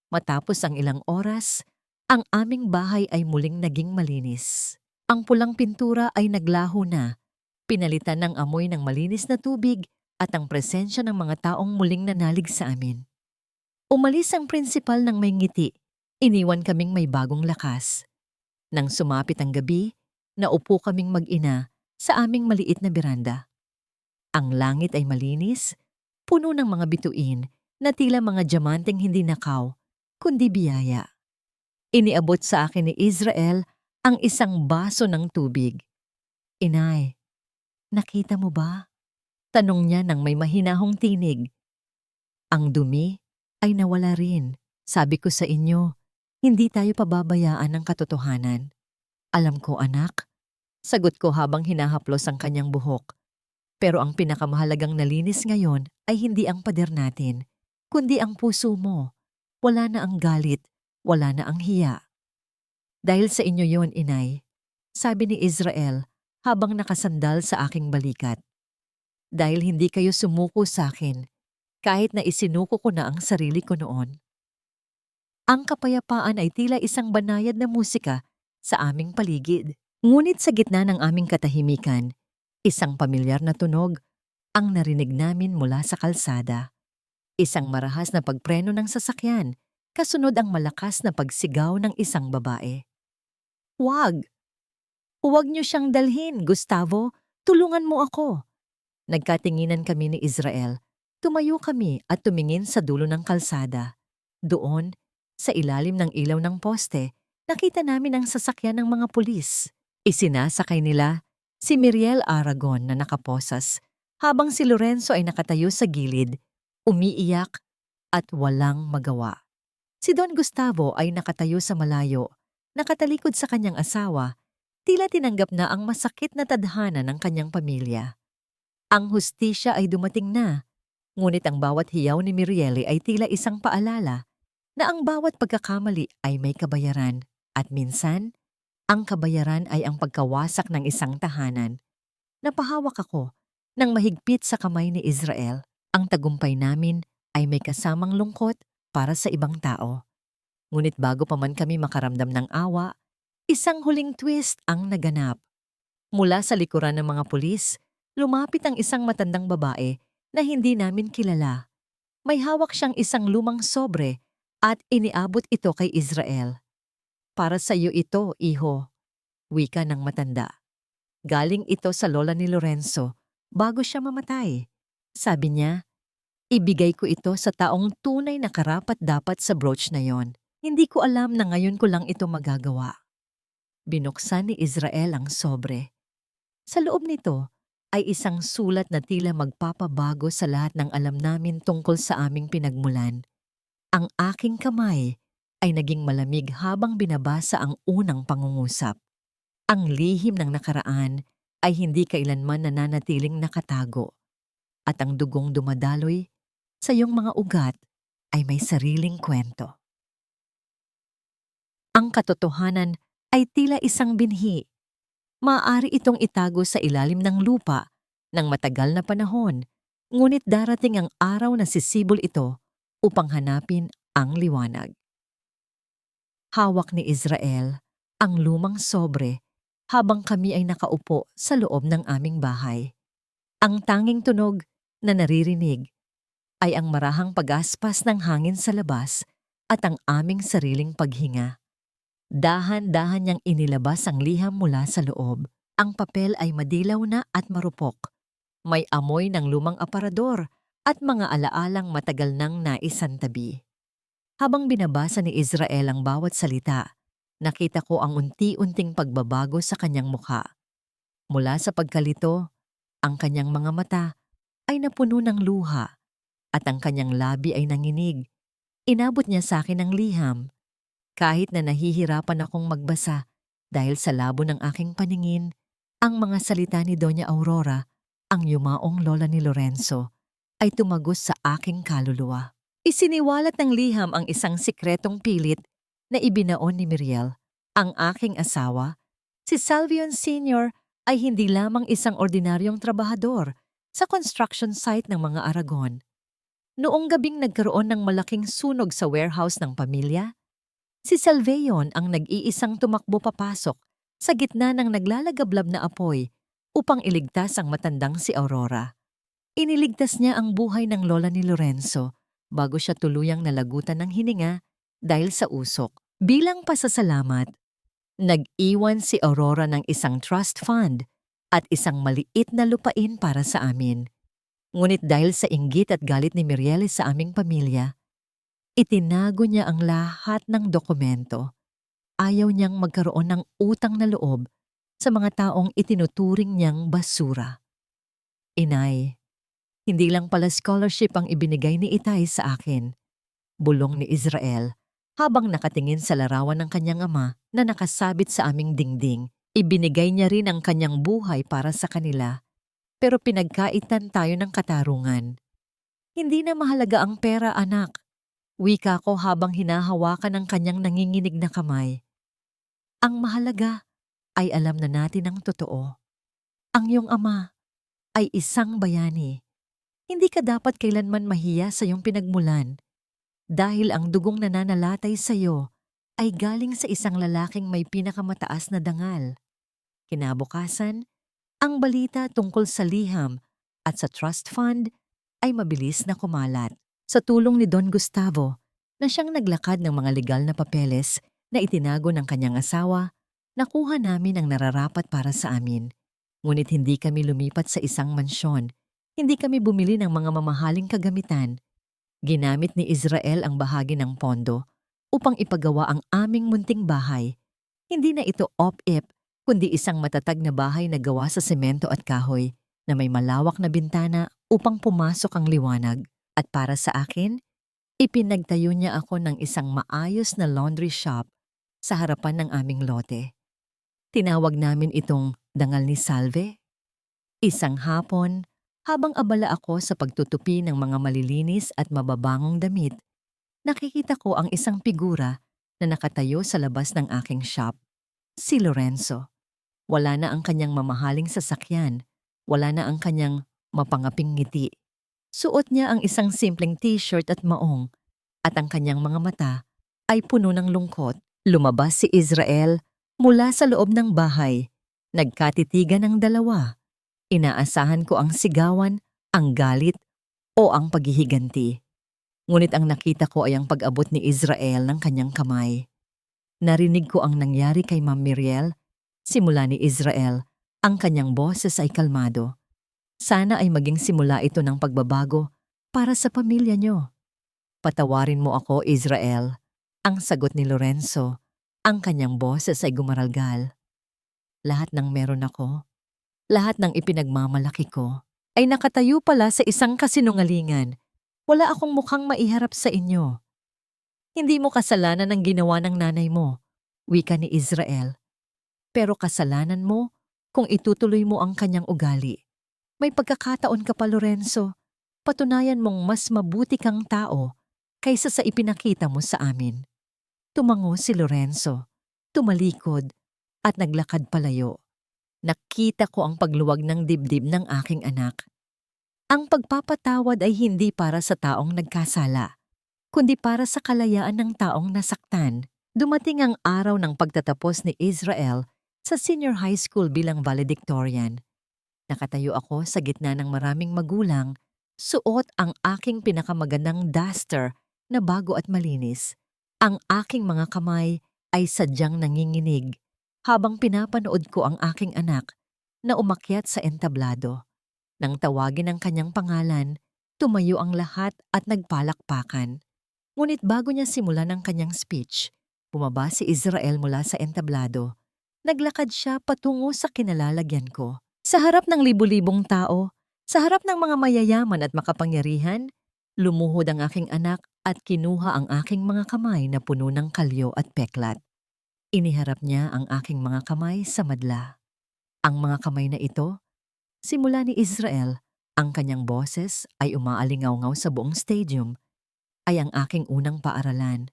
Matapos ang ilang oras, ang aming bahay ay muling naging malinis. Ang pulang pintura ay naglaho na, pinalitan ng amoy ng malinis na tubig at ang presensya ng mga taong muling nanalig sa amin. Umalis ang prinsipal ng may ngiti, iniwan kaming may bagong lakas. Nang sumapit ang gabi, naupo kaming mag-ina sa aming maliit na beranda. Ang langit ay malinis, puno ng mga bituin na tila mga diamanteng hindi nakaw, kundi biyaya. Iniabot sa akin ni Israel ang isang baso ng tubig. Inay, nakita mo ba? Tanong niya nang may mahinahong tinig. Ang dumi ay nawala rin. Sabi ko sa inyo, hindi tayo pababayaan ng katotohanan. Alam ko, anak. Sagot ko habang hinahaplos ang kanyang buhok. Pero ang pinakamahalagang nalinis ngayon ay hindi ang pader natin, kundi ang puso mo. Wala na ang galit, wala na ang hiya. Dahil sa inyo yon, inay, sabi ni Israel habang nakasandal sa aking balikat. Dahil hindi kayo sumuko sa akin, kahit na isinuko ko na ang sarili ko noon. Ang kapayapaan ay tila isang banayad na musika sa aming paligid. Ngunit sa gitna ng aming katahimikan, isang pamilyar na tunog ang narinig namin mula sa kalsada. Isang marahas na pagpreno ng sasakyan, kasunod ang malakas na pagsigaw ng isang babae. Huwag! Huwag niyo siyang dalhin, Gustavo. Tulungan mo ako. Nagkatinginan kami ni Israel. Tumayo kami at tumingin sa dulo ng kalsada. Doon, sa ilalim ng ilaw ng poste, nakita namin ang sasakyan ng mga pulis. Isinasakay nila si Miriel Aragon na nakaposas, habang si Lorenzo ay nakatayo sa gilid, umiiyak at walang magawa. Si Don Gustavo ay nakatayo sa malayo, nakatalikod sa kanyang asawa, tila tinanggap na ang masakit na tadhana ng kanyang pamilya. Ang hustisya ay dumating na, ngunit ang bawat hiyaw ni Mirielle ay tila isang paalala na ang bawat pagkakamali ay may kabayaran at minsan, ang kabayaran ay ang pagkawasak ng isang tahanan. Napahawak ako nang mahigpit sa kamay ni Israel. Ang tagumpay namin ay may kasamang lungkot para sa ibang tao. Ngunit bago pa man kami makaramdam ng awa, isang huling twist ang naganap. Mula sa likuran ng mga pulis, lumapit ang isang matandang babae na hindi namin kilala. May hawak siyang isang lumang sobre at iniabot ito kay Israel. Para sa iyo ito, iho, wika ng matanda. Galing ito sa lola ni Lorenzo bago siya mamatay. Sabi niya, ibigay ko ito sa taong tunay na karapat-dapat sa brooch na yon. Hindi ko alam na ngayon ko lang ito magagawa. Binuksan ni Israel ang sobre. Sa loob nito ay isang sulat na tila magpapabago sa lahat ng alam namin tungkol sa aming pinagmulan. Ang aking kamay ay naging malamig habang binabasa ang unang pangungusap. Ang lihim ng nakaraan ay hindi kailanman nananatiling nakatago. At ang dugong dumadaloy sa iyong mga ugat ay may sariling kwento. Ang katotohanan ay tila isang binhi. Maaari itong itago sa ilalim ng lupa ng matagal na panahon, ngunit darating ang araw na sisibol ito upang hanapin ang liwanag. Hawak ni Israel ang lumang sobre habang kami ay nakaupo sa loob ng aming bahay. Ang tanging tunog na naririnig ay ang marahang pagaspas ng hangin sa labas at ang aming sariling paghinga. Dahan-dahan niyang inilabas ang liham mula sa loob. Ang papel ay madilaw na at marupok. May amoy ng lumang aparador at mga alaalang matagal nang naisantabi. Habang binabasa ni Israel ang bawat salita, nakita ko ang unti-unting pagbabago sa kanyang mukha. Mula sa pagkalito, ang kanyang mga mata ay napuno ng luha at ang kanyang labi ay nanginig. Inabot niya sa akin ang liham. Kahit na nahihirapan akong magbasa dahil sa labo ng aking paningin, ang mga salita ni Doña Aurora, ang yumaong lola ni Lorenzo, ay tumagos sa aking kaluluwa. Isiniwalat ng liham ang isang sikretong pilit na ibinaon ni Miriel. Ang aking asawa, si Salvion Sr. ay hindi lamang isang ordinaryong trabahador sa construction site ng mga Aragon. Noong gabing nagkaroon ng malaking sunog sa warehouse ng pamilya, si Salveon ang nag-iisang tumakbo papasok sa gitna ng naglalagablab na apoy upang iligtas ang matandang si Aurora. Iniligtas niya ang buhay ng lola ni Lorenzo bago siya tuluyang nalagutan ng hininga dahil sa usok. Bilang pasasalamat, nag-iwan si Aurora ng isang trust fund at isang maliit na lupain para sa amin. Ngunit dahil sa inggit at galit ni Mirieles sa aming pamilya, itinago niya ang lahat ng dokumento. Ayaw niyang magkaroon ng utang na loob sa mga taong itinuturing niyang basura. Inay, hindi lang pala scholarship ang ibinigay ni Itay sa akin, bulong ni Israel habang nakatingin sa larawan ng kanyang ama na nakasabit sa aming dingding. Ibinigay niya rin ang kanyang buhay para sa kanila, pero pinagkaitan tayo ng katarungan. Hindi na mahalaga ang pera, anak. Wika ko habang hinahawakan ang kanyang nanginginig na kamay. Ang mahalaga ay alam na natin ang totoo. Ang iyong ama ay isang bayani. Hindi ka dapat kailanman mahiya sa iyong pinagmulan dahil ang dugong nananalatay sa iyo ay galing sa isang lalaking may pinakamataas na dangal. Kinabukasan, ang balita tungkol sa liham at sa trust fund ay mabilis na kumalat. Sa tulong ni Don Gustavo, na siyang naglakad ng mga legal na papeles na itinago ng kanyang asawa, nakuha namin ang nararapat para sa amin. Ngunit hindi kami lumipat sa isang mansyon. Hindi kami bumili ng mga mamahaling kagamitan. Ginamit ni Israel ang bahagi ng pondo upang ipagawa ang aming munting bahay. Hindi na ito op-ip, kundi isang matatag na bahay na gawa sa semento at kahoy na may malawak na bintana upang pumasok ang liwanag. At para sa akin, ipinagtayo niya ako ng isang maayos na laundry shop sa harapan ng aming lote. Tinawag namin itong Dangal ni Salve. Isang hapon, habang abala ako sa pagtutupi ng mga malilinis at mababangong damit, nakikita ko ang isang figura na nakatayo sa labas ng aking shop. Si Lorenzo. Wala na ang kanyang mamahaling sasakyan. Wala na ang kanyang mapangaping ngiti. Suot niya ang isang simpleng t-shirt at maong, at ang kanyang mga mata ay puno ng lungkot. Lumabas si Israel mula sa loob ng bahay. Nagkatitigan ng dalawa. Inaasahan ko ang sigawan, ang galit, o ang paghihiganti. Ngunit ang nakita ko ay ang pag-abot ni Israel ng kanyang kamay. Narinig ko ang nangyari kay Ma'am Miriel. Simula ni Israel, ang kanyang boses ay kalmado. Sana ay maging simula ito ng pagbabago para sa pamilya niyo. Patawarin mo ako, Israel. Ang sagot ni Lorenzo, ang kanyang boses ay gumaralgal. Lahat ng meron ako, lahat ng ipinagmamalaki ko, ay nakatayo pala sa isang kasinungalingan. Wala akong mukhang maiharap sa inyo. Hindi mo kasalanan ang ginawa ng nanay mo, wika ni Israel. Pero kasalanan mo kung itutuloy mo ang kanyang ugali. May pagkakataon ka pa, Lorenzo. Patunayan mong mas mabuti kang tao kaysa sa ipinakita mo sa amin. Tumango si Lorenzo, tumalikod, at naglakad palayo. Nakita ko ang pagluwag ng dibdib ng aking anak. Ang pagpapatawad ay hindi para sa taong nagkasala, kundi para sa kalayaan ng taong nasaktan. Dumating ang araw ng pagtatapos ni Israel sa senior high school bilang valedictorian. Nakatayo ako sa gitna ng maraming magulang, suot ang aking pinakamagandang duster na bago at malinis. Ang aking mga kamay ay sadyang nanginginig habang pinapanood ko ang aking anak na umakyat sa entablado. Nang tawagin ang kanyang pangalan, tumayo ang lahat at nagpalakpakan. Ngunit bago niya simulan ang kanyang speech, bumaba si Israel mula sa entablado. Naglakad siya patungo sa kinalalagyan ko. Sa harap ng libu-libong tao, sa harap ng mga mayayaman at makapangyarihan, lumuhod ang aking anak at kinuha ang aking mga kamay na puno ng kalyo at peklat. Iniharap niya ang aking mga kamay sa madla. Ang mga kamay na ito, simula ni Israel, ang kanyang boses ay umaalingaw-ngaw sa buong stadium, ay ang aking unang paaralan.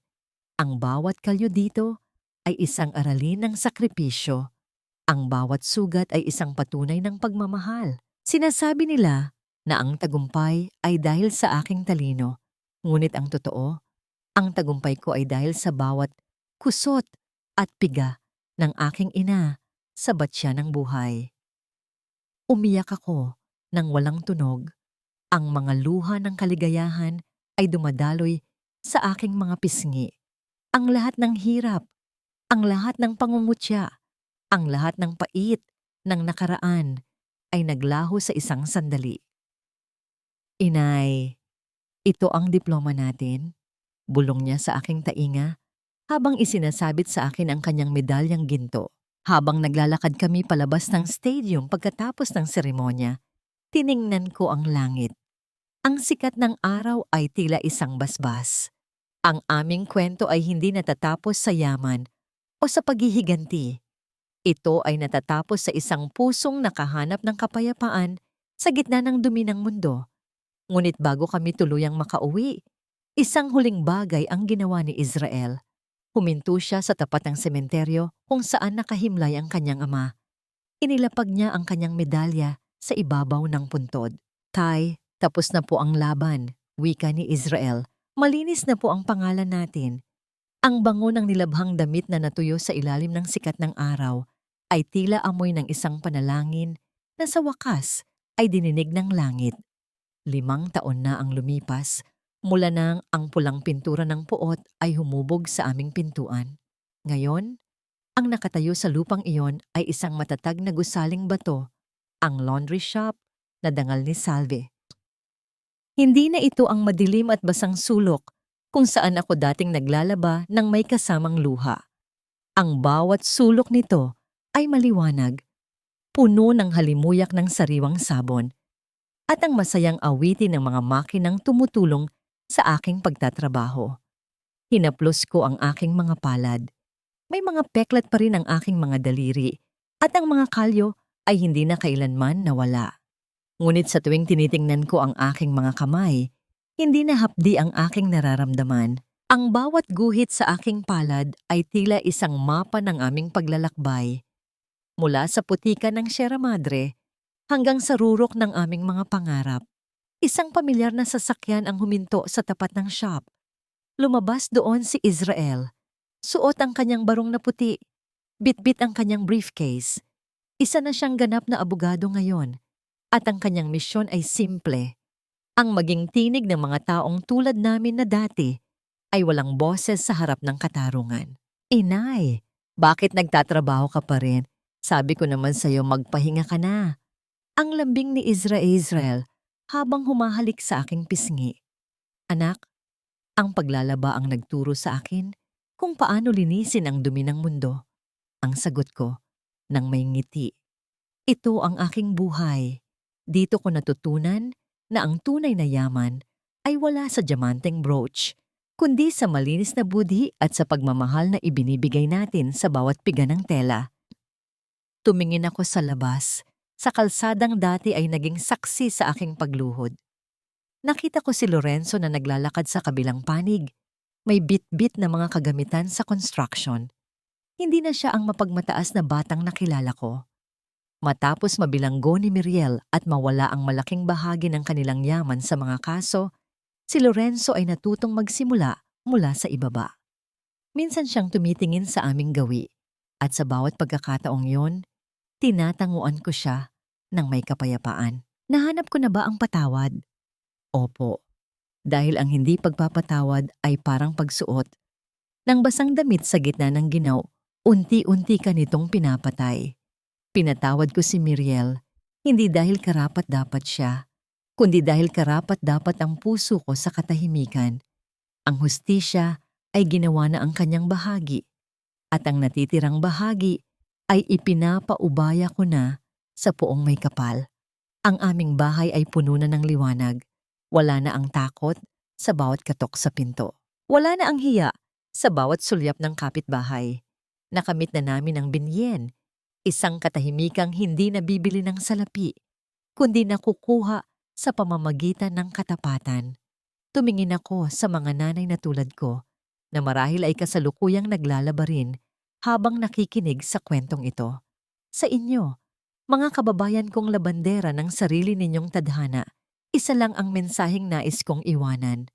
Ang bawat kalyo dito ay isang aralin ng sakripisyo. Ang bawat sugat ay isang patunay ng pagmamahal. Sinasabi nila na ang tagumpay ay dahil sa aking talino. Ngunit ang totoo, ang tagumpay ko ay dahil sa bawat kusot at piga ng aking ina sa batya ng buhay. Umiyak ako nang walang tunog. Ang mga luha ng kaligayahan ay dumadaloy sa aking mga pisngi. Ang lahat ng hirap, ang lahat ng pangungutya, ang lahat ng pait ng nakaraan ay naglaho sa isang sandali. Inay, ito ang diploma natin. Bulong niya sa aking tainga habang isinasabit sa akin ang kanyang medalyang ginto. Habang naglalakad kami palabas ng stadium pagkatapos ng seremonya, tiningnan ko ang langit. Ang sikat ng araw ay tila isang basbas. Ang aming kwento ay hindi natatapos sa yaman o sa paghihiganti. Ito ay natatapos sa isang pusong nakahanap ng kapayapaan sa gitna ng dumi ng mundo. Ngunit bago kami tuluyang makauwi, isang huling bagay ang ginawa ni Israel. Huminto siya sa tapat ng sementeryo kung saan nakahimlay ang kanyang ama. Inilapag niya ang kanyang medalya sa ibabaw ng puntod. Tay, tapos na po ang laban, wika ni Israel. Malinis na po ang pangalan natin. Ang bango ng nilabhang damit na natuyo sa ilalim ng sikat ng araw ay tila amoy ng isang panalangin na sa wakas ay dininig ng langit. 5 taon na ang lumipas mula nang ang pulang pintura ng puot ay humubog sa aming pintuan. Ngayon, ang nakatayo sa lupang iyon ay isang matatag na gusaling bato, ang laundry shop na dangal ni Salve. Hindi na ito ang madilim at basang sulok kung saan ako dating naglalaba ng may kasamang luha. Ang bawat sulok nito ay maliwanag, puno ng halimuyak ng sariwang sabon, at ang masayang awitin ng mga makinang tumutulong sa aking pagtatrabaho. Hinaplos ko ang aking mga palad. May mga peklat pa rin ang aking mga daliri, at ang mga kalyo ay hindi na kailanman nawala. Ngunit sa tuwing tinitingnan ko ang aking mga kamay, hindi na hapdi ang aking nararamdaman. Ang bawat guhit sa aking palad ay tila isang mapa ng aming paglalakbay. Mula sa putikan ng Sierra Madre hanggang sa rurok ng aming mga pangarap. Isang pamilyar na sasakyan ang huminto sa tapat ng shop. Lumabas doon si Israel. Suot ang kanyang barong na puti. Bitbit ang kanyang briefcase. Isa na siyang ganap na abogado ngayon. At ang kanyang misyon ay simple. Ang maging tinig ng mga taong tulad namin na dati ay walang boses sa harap ng katarungan. Inay, bakit nagtatrabaho ka pa rin? Sabi ko naman sa'yo magpahinga ka na. Ang lambing ni Israel habang humahalik sa aking pisngi. Anak, ang paglalaba ang nagturo sa akin kung paano linisin ang dumi ng mundo. Ang sagot ko, nang may ngiti. Ito ang aking buhay. Dito ko natutunan na ang tunay na yaman ay wala sa diamanteng brooch, kundi sa malinis na budhi at sa pagmamahal na ibinibigay natin sa bawat piga ng tela. Tumingin ako sa labas. Sa kalsadang dati ay naging saksi sa aking pagluhod. Nakita ko si Lorenzo na naglalakad sa kabilang panig. May bit-bit na mga kagamitan sa construction. Hindi na siya ang mapagmataas na batang nakilala ko. Matapos mabilanggo ni Miriel at mawala ang malaking bahagi ng kanilang yaman sa mga kaso, si Lorenzo ay natutong magsimula mula sa ibaba. Minsan siyang tumitingin sa aming gawi at sa bawat pagkakataong yon, tinatanguan ko siya ng may kapayapaan. Nahanap ko na ba ang patawad? Opo, dahil ang hindi pagpapatawad ay parang pagsuot ng basang damit sa gitna ng ginaw, unti-unti ka nitong pinapatay. Pinatawad ko si Miriel, hindi dahil karapat-dapat siya, kundi dahil karapat-dapat ang puso ko sa katahimikan. Ang hustisya ay ginawa na ang kanyang bahagi, at ang natitirang bahagi ay ipinapaubaya ko na sa poong may kapal. Ang aming bahay ay puno na ng liwanag. Wala na ang takot sa bawat katok sa pinto. Wala na ang hiya sa bawat sulyap ng kapitbahay. Nakamit na namin ang binyen. Isang katahimikang hindi nabibili ng salapi, kundi nakukuha sa pamamagitan ng katapatan. Tumingin ako sa mga nanay na tulad ko, na marahil ay kasalukuyang naglalaba rin habang nakikinig sa kwentong ito. Sa inyo, mga kababayan kong labandera ng sarili ninyong tadhana, isa lang ang mensaheng nais kong iwanan.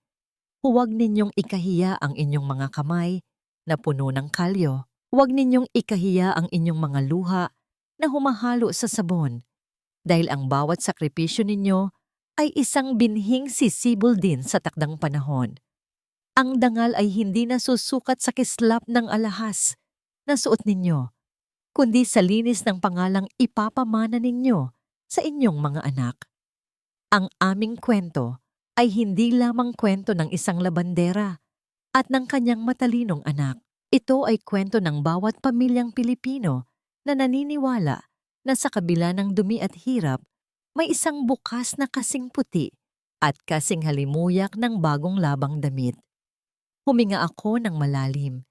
Huwag ninyong ikahiya ang inyong mga kamay na puno ng kalyo. Huwag ninyong ikahiya ang inyong mga luha na humahalo sa sabon, dahil ang bawat sakripisyo ninyo ay isang binhing sisibol din sa takdang panahon. Ang dangal ay hindi nasusukat sa kislap ng alahas na suot ninyo, kundi sa linis ng pangalang ipapamana ninyo sa inyong mga anak. Ang aming kwento ay hindi lamang kwento ng isang labandera at ng kanyang matalinong anak. Ito ay kwento ng bawat pamilyang Pilipino na naniniwala na sa kabila ng dumi at hirap, may isang bukas na kasing puti at kasing halimuyak ng bagong labang damit. Huminga ako ng malalim,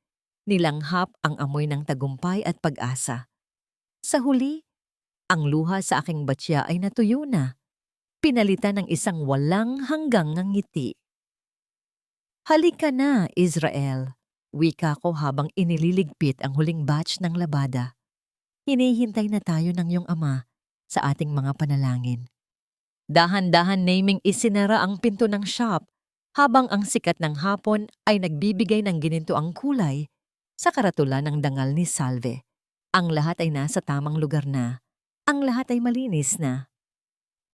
nilanghap ang amoy ng tagumpay at pag-asa. Sa huli, ang luha sa aking batya ay natuyo na, pinalitan ng isang walang hanggang ngiti. Halika na, Israel. Wika ko habang inililigpit ang huling batch ng labada. Hinihintay na tayo ng iyong ama sa ating mga panalangin. Dahan-dahan naming isinara ang pinto ng shop habang ang sikat ng hapon ay nagbibigay ng ginintoang kulay sa karatula ng dangal ni Salve. Ang lahat ay nasa tamang lugar na. Ang lahat ay malinis na.